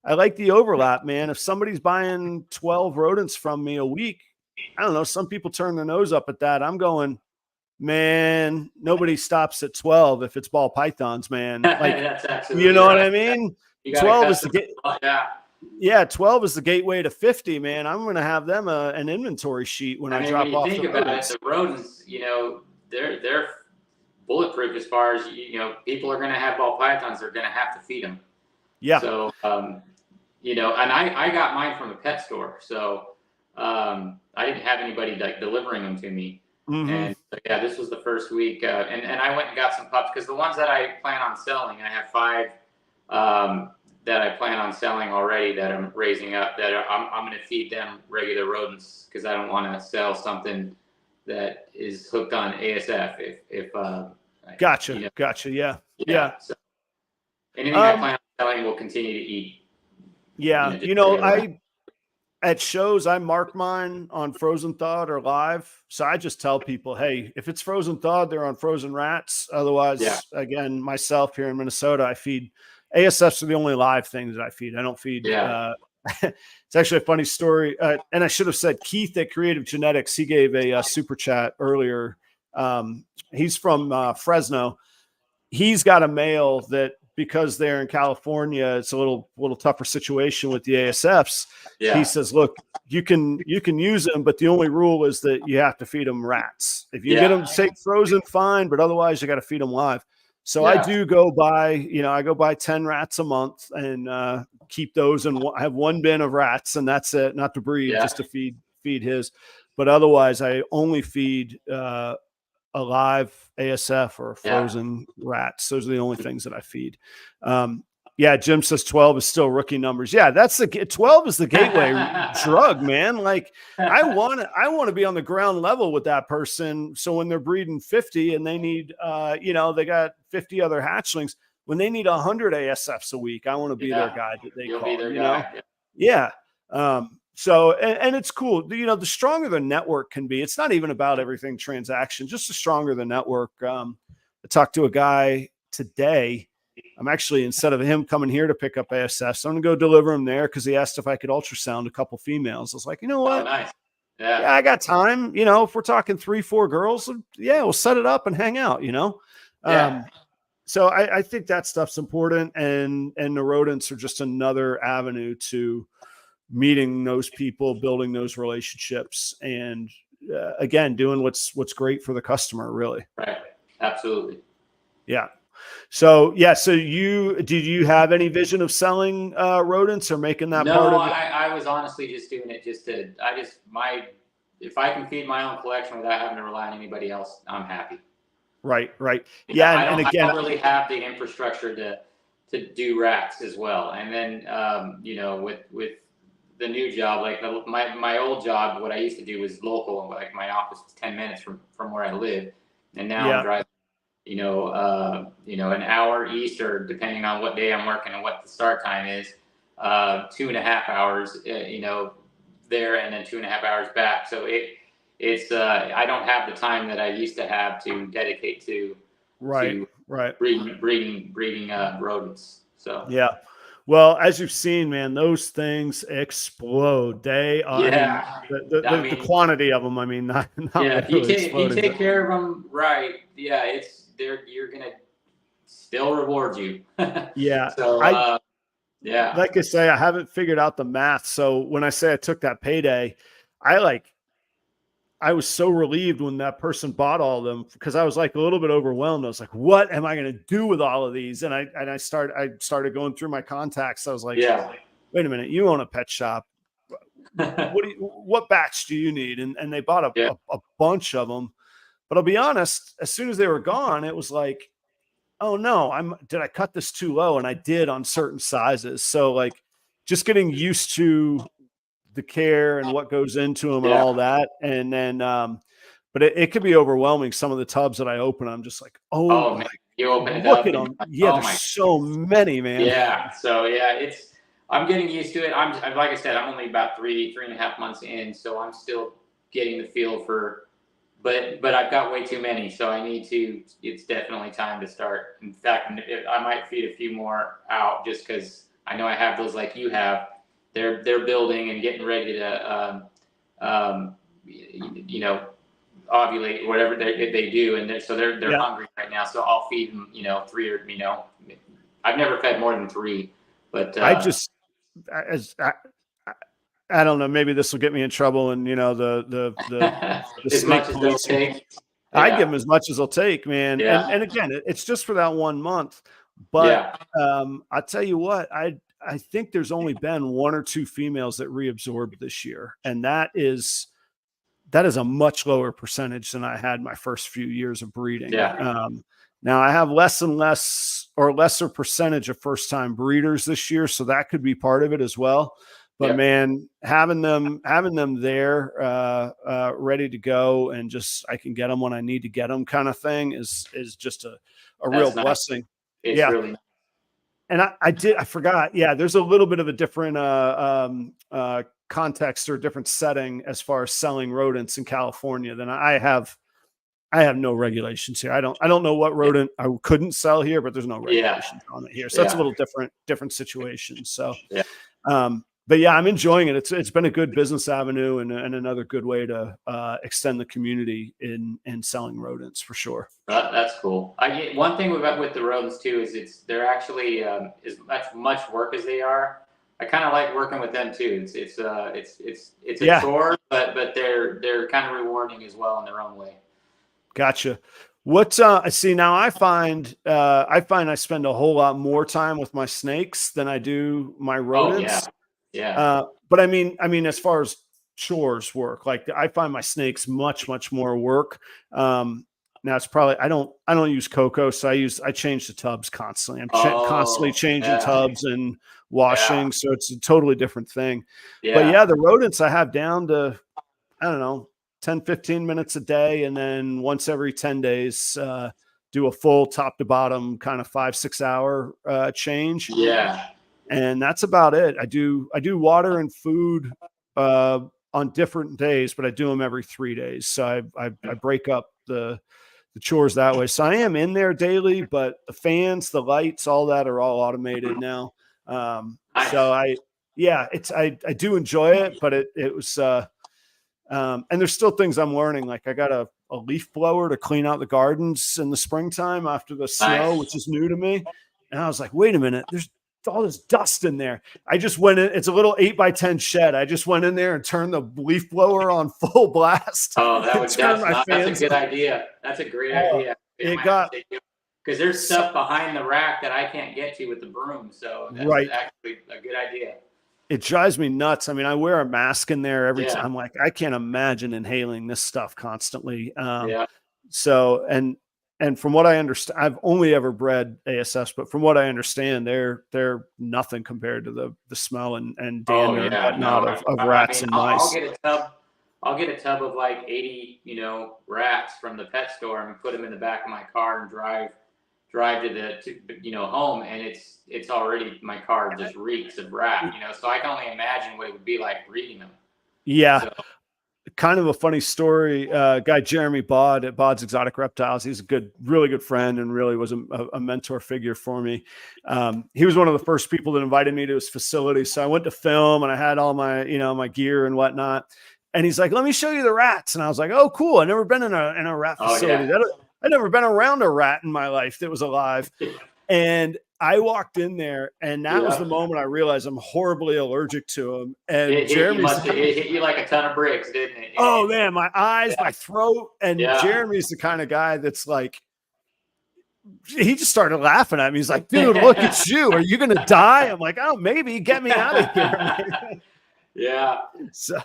overlap, man. If somebody's buying 12 rodents from me a week, I don't know. Some people turn their nose up at that. I'm going, man, nobody stops at 12 if it's ball pythons, man. Like, you know what I mean? 12 is the 12 is the gateway to 50, man. I'm going to have them an inventory sheet when I drop off the rodents. The rodents, they're bulletproof as far as, people are going to have ball pythons. They're going to have to feed them. Yeah. So, and I got mine from a pet store. So, I didn't have anybody like delivering them to me. And this was the first week. And I went and got some pups because the ones that I plan on selling, I have 5 that I plan on selling already that I'm raising up that I'm going to feed them regular rodents because I don't want to sell something that is hooked on ASF. Gotcha. Yeah. So anything I plan on selling will continue to eat. Yeah. At shows, I mark mine on frozen thawed or live. So I just tell people, hey, if it's frozen thawed, they're on frozen rats. Otherwise, again, myself here in Minnesota, I feed ASFs are the only live things that I feed. I don't feed. It's actually a funny story. And I should have said Keith at Creative Genetics. He gave a super chat earlier. He's from Fresno. He's got a male that, because they're in California, it's a little tougher situation with the ASFs. Yeah. He says, look, you can use them, but the only rule is that you have to feed them rats. If you get them frozen, fine, but otherwise you got to feed them live. So I do go buy, I go buy 10 rats a month and keep those, and I have 1 bin of rats, and that's it, not to breed, just to feed his. But otherwise I only feed live ASF or frozen rats. Those are the only things that I feed. Yeah, Jim says 12 is still rookie numbers. Yeah, that's 12 is the gateway drug, man. Like I want to be on the ground level with that person. So when they're breeding 50 and they need, they got 50 other hatchlings, when they need 100 ASFs a week, I want to be their guy that they call, Yeah. So, and it's cool. The stronger the network can be, it's not even about everything transaction, just the stronger the network. I talked to a guy today. I'm actually, instead of him coming here to pick up ASFs, I'm going to go deliver him there because he asked if I could ultrasound a couple females. I was like, you know what? Oh, nice. Yeah, I got time. If we're talking 3-4 girls, we'll set it up and hang out, So I think that stuff's important. And the rodents are just another avenue to meeting those people, building those relationships, and again, doing what's great for the customer, really. Right. Absolutely. Yeah. So did you have any vision of selling rodents or making that part of it? I was honestly just doing it if I can feed my own collection without having to rely on anybody else, I'm happy. Right. Yeah. I don't really have the infrastructure to do rats as well. And then, with the new job, like my old job, what I used to do was local, like my office was 10 minutes from where I live. And now I'm driving, an hour east, or depending on what day I'm working and what the start time is, 2.5 hours, there, and then 2.5 hours back. So it's I don't have the time that I used to have to dedicate to breeding rodents. So yeah. Well, as you've seen, man, those things explode. The quantity of them. I mean, not if you take care of them right, you're gonna still reward you. Yeah. So like I say, I haven't figured out the math. So when I say I took that payday, I was so relieved when that person bought all of them, because I was like a little bit overwhelmed. I was like, what am I going to do with all of these? And I started going through my contacts. I was like, wait a minute, you own a pet shop. What batch do you need? And they bought a bunch of them. But I'll be honest, as soon as they were gone, it was like, oh no, did I cut this too low? And I did on certain sizes. So like just getting used to the care and what goes into them and all that. And then, but it could be overwhelming. Some of the tubs that I open, I'm just like, man, you open it look up at them. Yeah. There's so many, man. Yeah. So I'm getting used to it. I'm like I said, I'm only about 3.5 months in. So I'm still getting the feel for, but I've got way too many. So it's definitely time to start. In fact, I might feed a few more out just because I know I have those like you have. They're building and getting ready to, ovulate, whatever they do, and they're hungry right now. So I'll feed them, 3 or I've never fed more than 3, but I don't know. Maybe this will get me in trouble, and the as much as they'll take. I give them as much as they'll take, man. Yeah. And again, it's just for that 1 month. But I'll tell you what, I think there's only been 1 or 2 females that reabsorbed this year. And that is a much lower percentage than I had my first few years of breeding. Yeah. Now I have less and less, or lesser percentage of first time breeders this year. So that could be part of it as well. But man, having them there, ready to go, and just, I can get them when I need to get them kind of thing is just a real blessing. It's really nice. And I forgot. Yeah. There's a little bit of a different, context or different setting as far as selling rodents in California than I have. I have no regulations here. I don't know what rodent I couldn't sell here, but there's no regulations on it here. So that's a little different situation. So, but yeah, I'm enjoying it. It's been a good business avenue and another good way to extend the community in selling rodents for sure. That's cool. One thing with the rodents too is they're actually as much work as they are. I kind of like working with them too. It's a chore, but they're kind of rewarding as well in their own way. Gotcha. What see, now I find I spend a whole lot more time with my snakes than I do my rodents. Yeah. But I mean, as far as chores work, like I find my snakes much more work. Now it's probably, I don't use cocoa. So I change the tubs constantly. I'm constantly changing tubs and washing. So it's a totally different thing. But yeah, the rodents I have down to, I don't know, 10, 15 minutes a day. And then once every 10 days, do a full top to bottom kind of 5-6 hour change. Yeah. And that's about it. I do water and food on different days, but I do them every 3 days. So I break up the chores that way. So I am in there daily, but the fans, the lights, all that are all automated now. So I do enjoy it, but it was, and there's still things I'm learning. Like I got a leaf blower to clean out the gardens in the springtime after the snow, which is new to me. And I was like, wait a minute, there's all this dust in there. I just went in. It's a little 8x10 shed. I just went in there and turned the leaf blower on full blast. Oh, that's a good idea. That's a great idea. Because there's stuff behind the rack that I can't get to with the broom. So that's actually a good idea. It drives me nuts. I mean, I wear a mask in there every time. I'm like, I can't imagine inhaling this stuff constantly. So, and from what I understand, I've only ever bred ASFs, but from what I understand, they're nothing compared to the smell and dander and whatnot of rats and mice. I'll get a tub of like 80, rats from the pet store and put them in the back of my car and drive to home, and it's already, my car just reeks of rat, so I can only imagine what it would be like breeding them. Kind of a funny story. Guy Jeremy Bod at Bod's Exotic Reptiles, he's a really good friend and really was a mentor figure for me. He was one of the first people that invited me to his facility, so I went to film and I had all my my gear and whatnot, and he's like, let me show you the rats. And I was like, oh cool, I've never been in a rat facility. I'd never been around a rat in my life that was alive. And I walked in there, and that was the moment I realized I'm horribly allergic to them. And it hit you like a ton of bricks, didn't it? Oh man, my eyes, my throat. And Jeremy's the kind of guy that's like, he just started laughing at me. He's like, dude, look at you. Are you going to die? I'm like, oh, maybe. Get me out of here. Yeah. So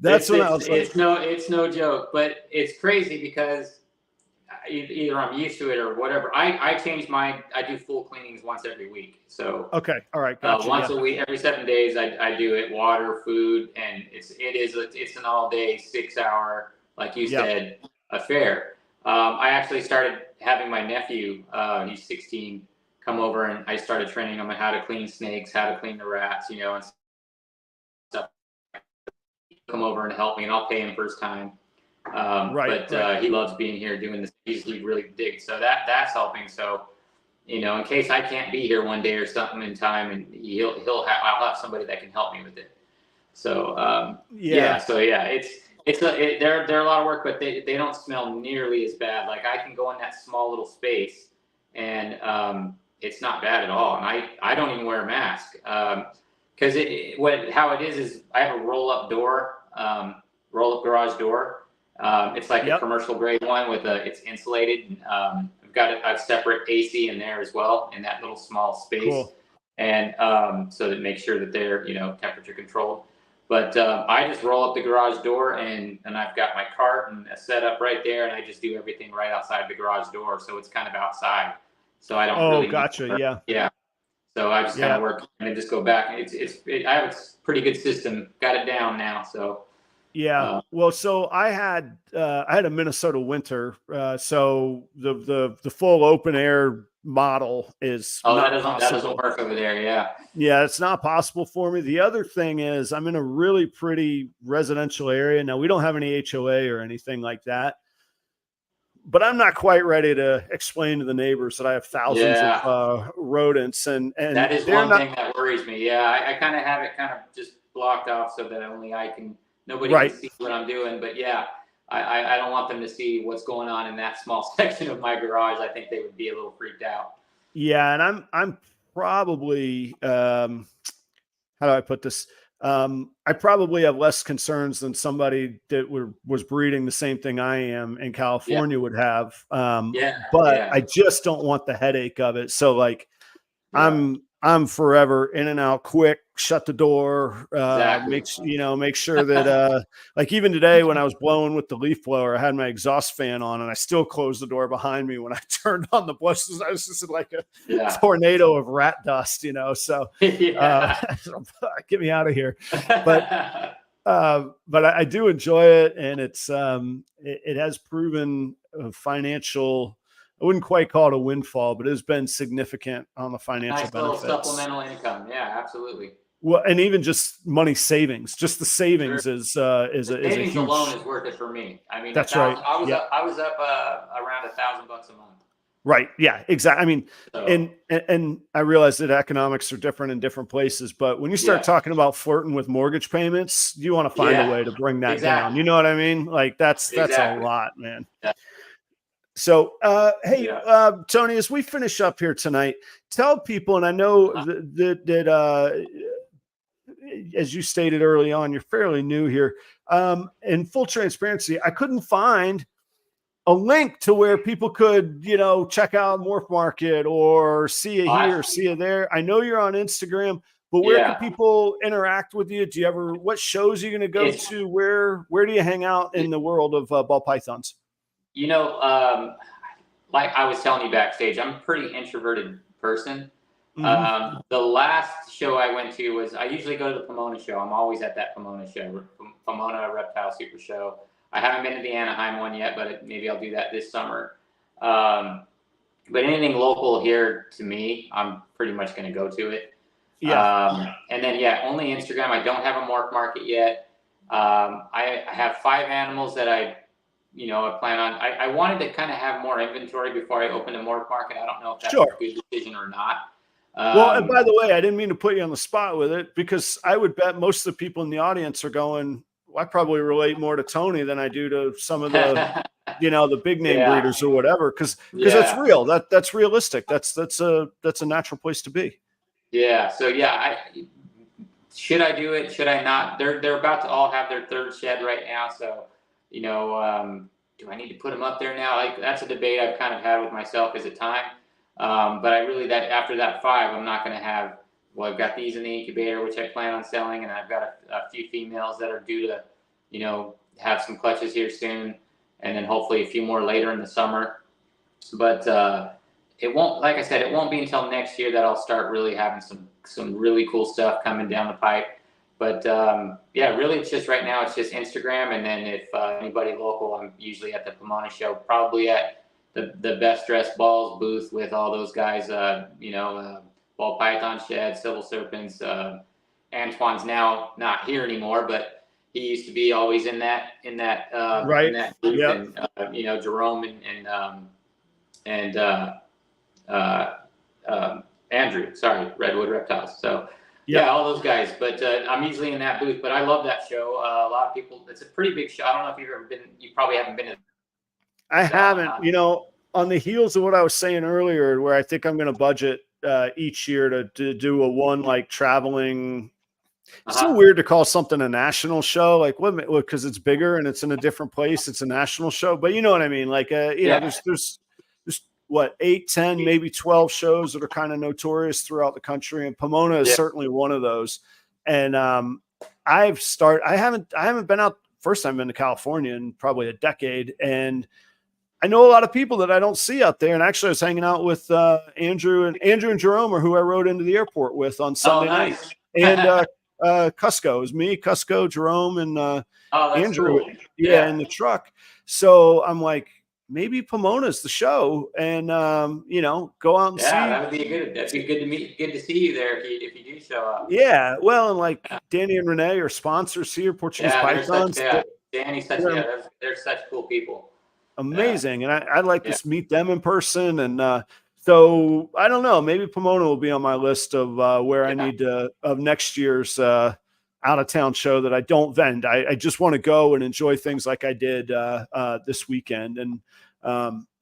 that's when I was like, it's no joke, but it's crazy because either I'm used to it or whatever. I change I do full cleanings once every week. So okay, all right, gotcha. Once a week, every 7 days, I do it. Water, food, and it's an all day 6 hour, like you said, affair. I actually started having my nephew, he's 16, come over, and I started training him on how to clean snakes, how to clean the rats, and stuff. Come over and help me, and I'll pay him first time. He loves being here doing this. He really digs. So that's helping. So, in case I can't be here one day or something in time, and I'll have somebody that can help me with it. So, they're a lot of work, but they don't smell nearly as bad. Like I can go in that small little space and, it's not bad at all. And I don't even wear a mask. Cause how it is I have a roll up garage door. It's like a commercial grade one it's insulated. I've got a separate AC in there as well in that little small space. Cool. And so that makes sure that they're, temperature controlled. But I just roll up the garage door and I've got my cart and a setup right there, and I just do everything right outside the garage door. So it's kind of outside. So I don't really. Oh, gotcha. Yeah. So I just kind of work and then just go back. I have a pretty good system. Got it down now. So. Yeah. Well, so I had a Minnesota winter. So the full open air model is that doesn't work over there. Yeah, it's not possible for me. The other thing is I'm in a really pretty residential area. Now we don't have any HOA or anything like that, but I'm not quite ready to explain to the neighbors that I have thousands of rodents, and that is one thing that worries me. Yeah, I kind of have it kind of just blocked off so that only nobody can see what I'm doing. But I don't want them to see what's going on in that small section of my garage. I think they would be a little freaked out. Yeah, and I'm probably how do I put this? I probably have less concerns than somebody that was breeding the same thing I am in California would have. But I just don't want the headache of it. So like I'm I'm forever in and out quick, shut the door, Exactly. make sure that, like even today when I was blowing with the leaf blower, I had my exhaust fan on and I still closed the door behind me when I turned on the blower. I was just in like a tornado of rat dust, so get me out of here. But I do enjoy it, and it has proven financial. I wouldn't quite call it a windfall, but it has been significant on the financial nice little benefits. supplemental income. Yeah, absolutely. Well, and even just money savings, just the savings is a huge. Alone is worth it for me. I mean, that's right. I was up around $1,000 a month. Right. Yeah, exactly. I mean, and I realize that economics are different in different places, but when you start talking about flirting with mortgage payments, you want to find a way to bring that down. You know what I mean? Like that's a lot, man. Yeah. So, hey, Tony, as we finish up here tonight, tell people, and I know that as you stated early on, you're fairly new here. In full transparency, I couldn't find a link to where people could, check out Morph Market or see you here, see you there. I know you're on Instagram, but where can people interact with you? Do you ever, what shows are you going to go to? Where do you hang out in the world of ball pythons? Like I was telling you backstage, I'm a pretty introverted person. Mm-hmm. The last show I went to was, I usually go to the Pomona show. I'm always at that Pomona show, Pomona Reptile Super Show. I haven't been to the Anaheim one yet, but maybe I'll do that this summer. But anything local here to me, I'm pretty much going to go to it. Yeah. And then, only Instagram. I don't have a Morph Market yet. I have 5 animals that I plan on. I wanted to kind of have more inventory before I open a Morph Market. I don't know if that's a good decision or not. Well, and by the way, I didn't mean to put you on the spot with it, because I would bet most of the people in the audience are going, well, I probably relate more to Tony than I do to some of the, the big name breeders or whatever. Cause that's real. That's realistic. That's a natural place to be. Yeah. So should I do it? Should I not? They're about to all have their 3rd shed right now. So, do I need to put them up there now? Like, that's a debate I've kind of had with myself. Is it time? But I really, after that 5, I'm not going to have, I've got these in the incubator, which I plan on selling. And I've got a few females that are due to, have some clutches here soon. And then hopefully a few more later in the summer. But, it won't, like I said, it won't be until next year that I'll start really having some really cool stuff coming down the pipe. But really, it's just right now, it's just Instagram. And then if anybody local, I'm usually at the Pomona show, probably at the Best Dressed Balls booth with all those guys, ball python sheds, civil serpents. Antoine's now not here anymore, but he used to be always in that right. In that booth. Yep. And Jerome and Andrew, Redwood Reptiles. So. Yeah, all those guys. But I'm usually in that booth. But I love that show. A lot of people. It's a pretty big show. I don't know if you've ever been. You probably haven't been. I haven't. On the heels of what I was saying earlier, where I think I'm going to budget each year to do a one like traveling. It's so weird to call something a national show, like because it's bigger and it's in a different place. It's a national show, but you know what I mean. Like, there's what, 8, 10, maybe 12 shows that are kind of notorious throughout the country. And Pomona is certainly one of those. And I haven't been out, first time I've been to California in probably a decade. And I know a lot of people that I don't see out there. And actually I was hanging out with Andrew and Jerome, or who I rode into the airport with on Sunday night. And Cusco, it was me, Cusco, Jerome, and Andrew. Cool. In the truck. So I'm like, maybe Pomona's the show, and go out and see. That'd be good to see you there if you do show up. Yeah, well, and like Danny and Renee are sponsors here, Portuguese pythons. Danny's they're such cool people. Amazing, and I'd like to meet them in person, and so I don't know, maybe Pomona will be on my list of where I need to of next year's out of town show that I don't vend. I just want to go and enjoy things like I did this weekend. And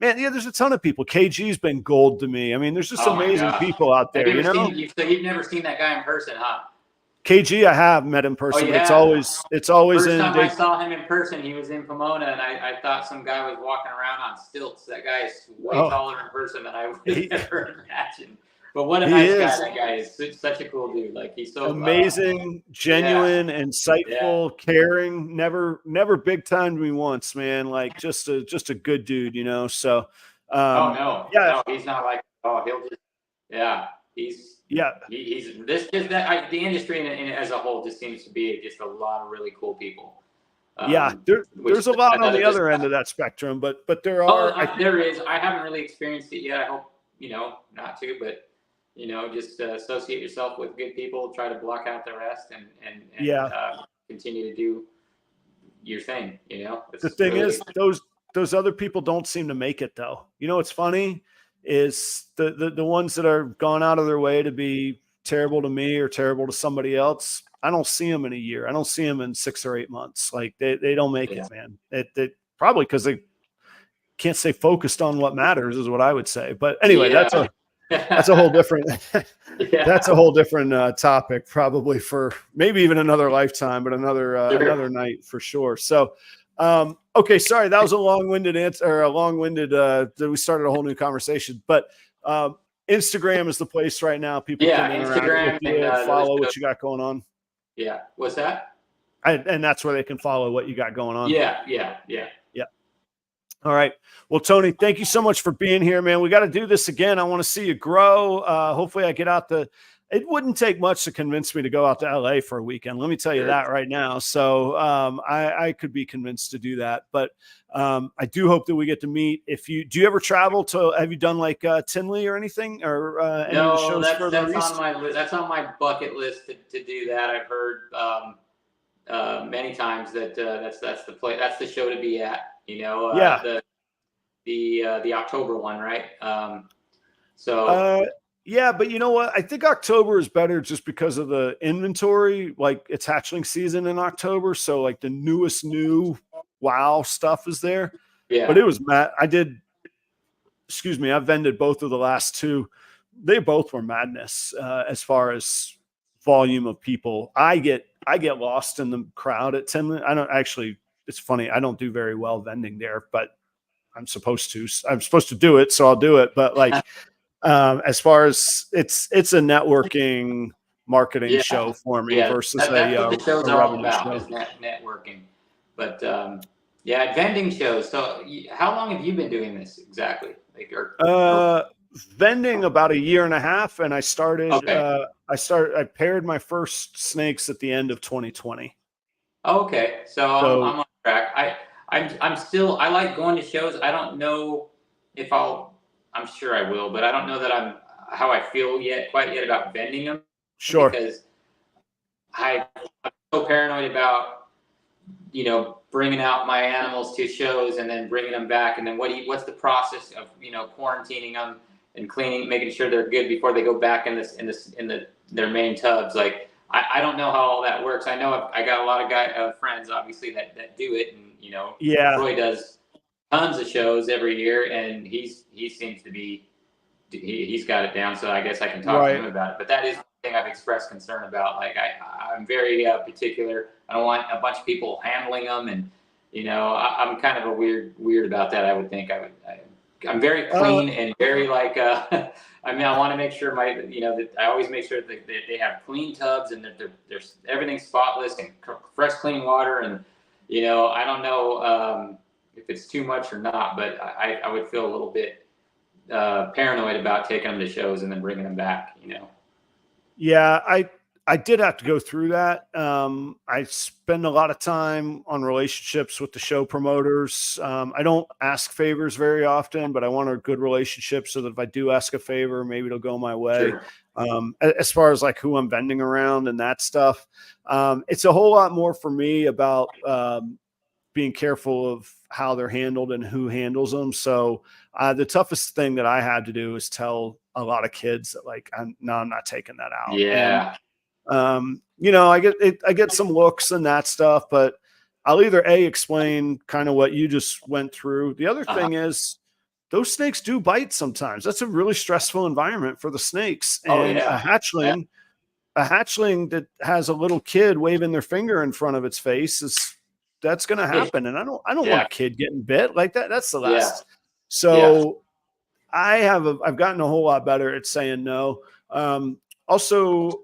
there's a ton of people. KG's been gold to me. I mean, there's just amazing people out there. So you've never seen that guy in person, huh? KG, I have met in person. But it's always First time I saw him in person, he was in Pomona, and I thought some guy was walking around on stilts. That guy is way taller in person than I would ever imagine. But what a He nice guy is that guy is. Such a cool dude. Like he's so amazing, genuine, insightful, caring. Never big timed me once, man. Like just a good dude, you know. So, no, he's not like he'll just he's this just that the industry as a whole just seems to be just a lot of really cool people. There's a lot on the other end of that spectrum, but there are. There is. I haven't really experienced it yet. I hope not to, but just associate yourself with good people. Try to block out the rest, and continue to do your thing. The thing is, those other people don't seem to make it though. What's funny is the ones that are gone out of their way to be terrible to me or terrible to somebody else. I don't see them in a year. I don't see them in 6 or 8 months. Like they don't make it, man. It probably because they can't stay focused on what matters is what I would say. But anyway, that's a whole different that's a whole different topic, probably for maybe even another lifetime, but another night for sure. So okay, sorry, that was a long-winded answer, or a long-winded we started a whole new conversation. But Instagram is the place right now. People can interact with you, follow what you got going on. Yeah. What's that? And that's where they can follow what you got going on. Yeah. All right. Well, Tony, thank you so much for being here, man. We got to do this again. I want to see you grow. Hopefully I get out it wouldn't take much to convince me to go out to LA for a weekend. Let me tell you that right now. So I could be convinced to do that, but I do hope that we get to meet. Do you ever travel have you done like Tinley or anything, or any of the shows further east? That's on my bucket list to do that. I've heard many times that that's the show to be at. The October one, right? Yeah, but you know what? I think October is better just because of the inventory. Like it's hatchling season in October, so like the newest wow stuff is there. Yeah. But it was I've vended both of the last two. They both were madness as far as volume of people. I get lost in the crowd at Tinley. I don't actually. It's funny. I don't do very well vending there, but I'm supposed to do it. So I'll do it. But like, as far as it's a networking marketing show for me versus that's what the shows are all about, is networking. But vending shows. So how long have you been doing this exactly? Vending about 1.5 years. And I started, I paired my first snakes at the end of 2020. Okay. So I'm on track. I like going to shows. I don't know if I'm sure I will, but I don't know that how I feel quite yet about vending them. Sure. Because I'm so paranoid about, bringing out my animals to shows and then bringing them back. And then what's the process of, quarantining them and cleaning, making sure they're good before they go back in their main tubs. Like, I don't know how all that works. I know I got a lot of friends, obviously, that do it, and Troy does tons of shows every year, and he seems to be he's got it down. So I guess I can talk to him about it. But that is one thing I've expressed concern about. Like I'm very particular. I don't want a bunch of people handling them, and I'm kind of a weird about that. I would think I'm very clean and very like. I want to make sure that I always make sure that they have clean tubs and that there's everything's spotless and fresh, clean water. And I don't know if it's too much or not, but I would feel a little bit paranoid about taking them to shows and then bringing them back. Yeah, I did have to go through that. I spend a lot of time on relationships with the show promoters. I don't ask favors very often, but I want a good relationship so that if I do ask a favor, maybe it'll go my way. Sure. As far as like who I'm vending around and that stuff, it's a whole lot more for me about being careful of how they're handled and who handles them. So the toughest thing that I had to do is tell a lot of kids that like, I'm not taking that out. Yeah. And, I get some looks and that stuff, but I'll either explain kind of what you just went through. The other thing is those snakes do bite sometimes. That's a really stressful environment for the snakes. And a hatchling that has a little kid waving their finger in front of its face that's going to happen. And I don't want a kid getting bit like that. That's the last. So I've gotten a whole lot better at saying no. Also,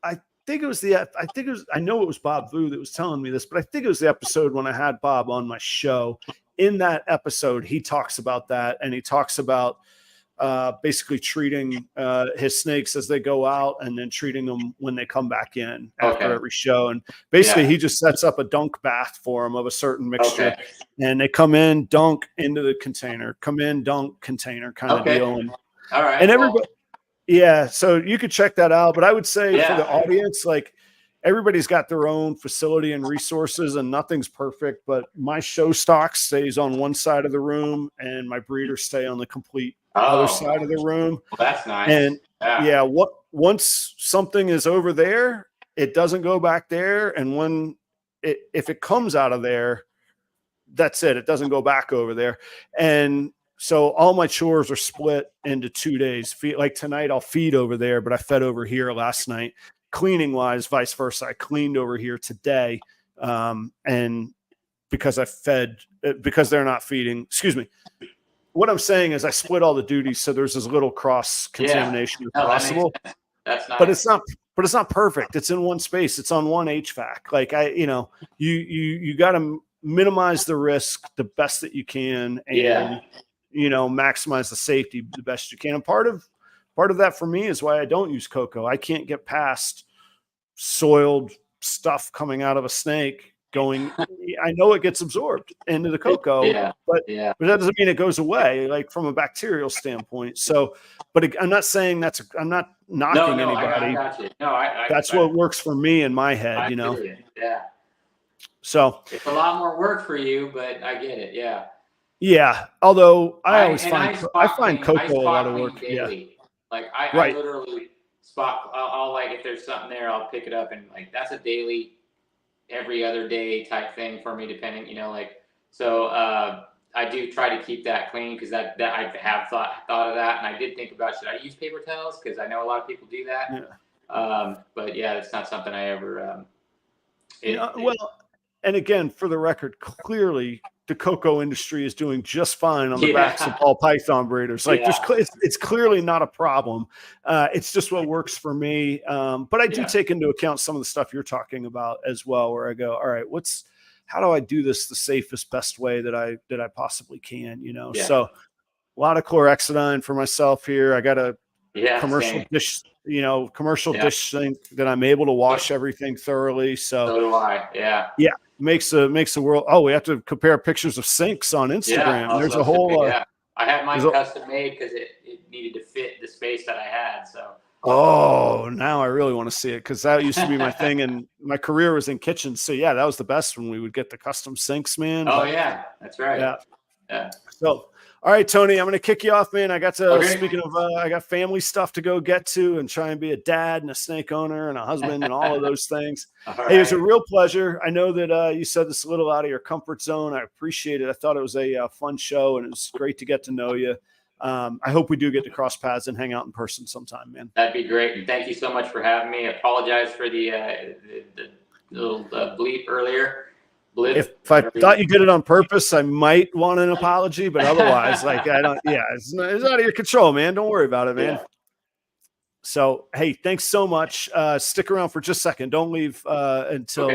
I know it was Bob Vu that was telling me this, but I think it was the episode when I had Bob on my show. In that episode, he talks about that, and he talks about basically treating his snakes as they go out and then treating them when they come back in after every show. And basically he just sets up a dunk bath for them of a certain mixture, and they come in, dunk into the container, come in, dunk, container kind of deal. And, all right. And everybody, so you could check that out. But I would say for the audience, like, everybody's got their own facility and resources, and nothing's perfect, but my show stock stays on one side of the room and my breeders stay on the complete other side of the room. Well, that's nice. And once something is over there, it doesn't go back there. And if it comes out of there, that's it. It doesn't go back over there. And so all my chores are split into 2 days. Like tonight, I'll feed over there, but I fed over here last night. Cleaning wise, vice versa. I cleaned over here today. And because because they're not feeding, excuse me. What I'm saying is I split all the duties, so there's as little cross contamination as possible. That's nice. But it's not perfect. It's in one space. It's on one HVAC. Like you got to minimize the risk the best that you can, and maximize the safety the best you can. And part of that for me is why I don't use cocoa. I can't get past soiled stuff coming out of a snake going. I know it gets absorbed into the cocoa, but that doesn't mean it goes away, like from a bacterial standpoint. So, but I'm not saying I'm not knocking anybody. I got you. No, that's what works for me in my head, Yeah. So it's a lot more work for you, but I get it. Yeah. Yeah. Although I find cocoa a lot of work. Daily. Like I literally spot. I'll like, if there's something there, I'll pick it up, and like that's a daily, every other day type thing for me, depending, so I do try to keep that clean, because that I have thought of that, and I did think about, should I use paper towels, because I know a lot of people do that. But it's not something I ever and again, for the record, clearly the cocoa industry is doing just fine on the backs of ball python breeders. Like it's clearly not a problem. It's just what works for me. But I do take into account some of the stuff you're talking about as well, where I go, all right, how do I do this the safest, best way that I possibly can, So a lot of chlorhexidine for myself here. I got a commercial dish, dish sink that I'm able to wash everything thoroughly. So do I. Yeah. Makes the world. Oh, we have to compare pictures of sinks on Instagram. There's a whole. I had mine custom made because it needed to fit the space that I had. So. Oh, now I really want to see it, because that used to be my thing, and my career was in kitchens. So that was the best when we would get the custom sinks, man. Oh yeah, that's right. Yeah. So. All right, Tony, I'm going to kick you off, man. I got to, speaking of, I got family stuff to go get to, and try and be a dad and a snake owner and a husband and all of those things. Hey, it was a real pleasure. I know that you said this a little out of your comfort zone. I appreciate it. I thought it was a fun show, and it was great to get to know you. I hope we do get to cross paths and hang out in person sometime, man. That'd be great. And thank you so much for having me. I apologize for the little bleep earlier. If I thought you did it on purpose, I might want an apology, but otherwise, like, I don't, it's out of your control, man. Don't worry about it, man. Yeah. So, hey, thanks so much. Stick around for just a second. Don't leave until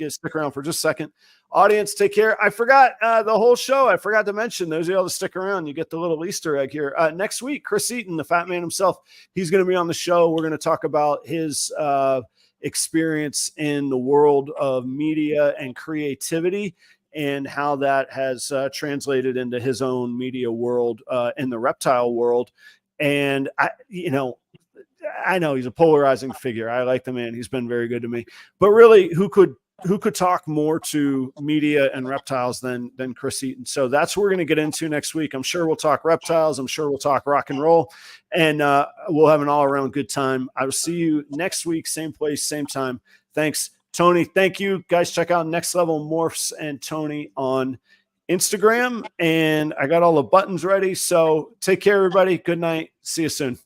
stick around for just a second. Audience, take care. I forgot the whole show. I forgot to mention, those of y'all that stick around, you get the little Easter egg here. Next week, Chris Eaton, the fat man himself, he's going to be on the show. We're going to talk about his experience in the world of media and creativity, and how that has translated into his own media world in the reptile world. And I know he's a polarizing figure. I like the man. He's been very good to me. But really, who could talk more to media and reptiles than Chris Eaton? So that's what we're going to get into next week. I'm sure we'll talk reptiles. I'm sure we'll talk rock and roll, and we'll have an all around good time. I will see you next week, same place, same time. Thanks, Tony. Thank you, guys. Check out Next Level Morphs and Tony on Instagram, and I got all the buttons ready. So take care, everybody. Good night. See you soon.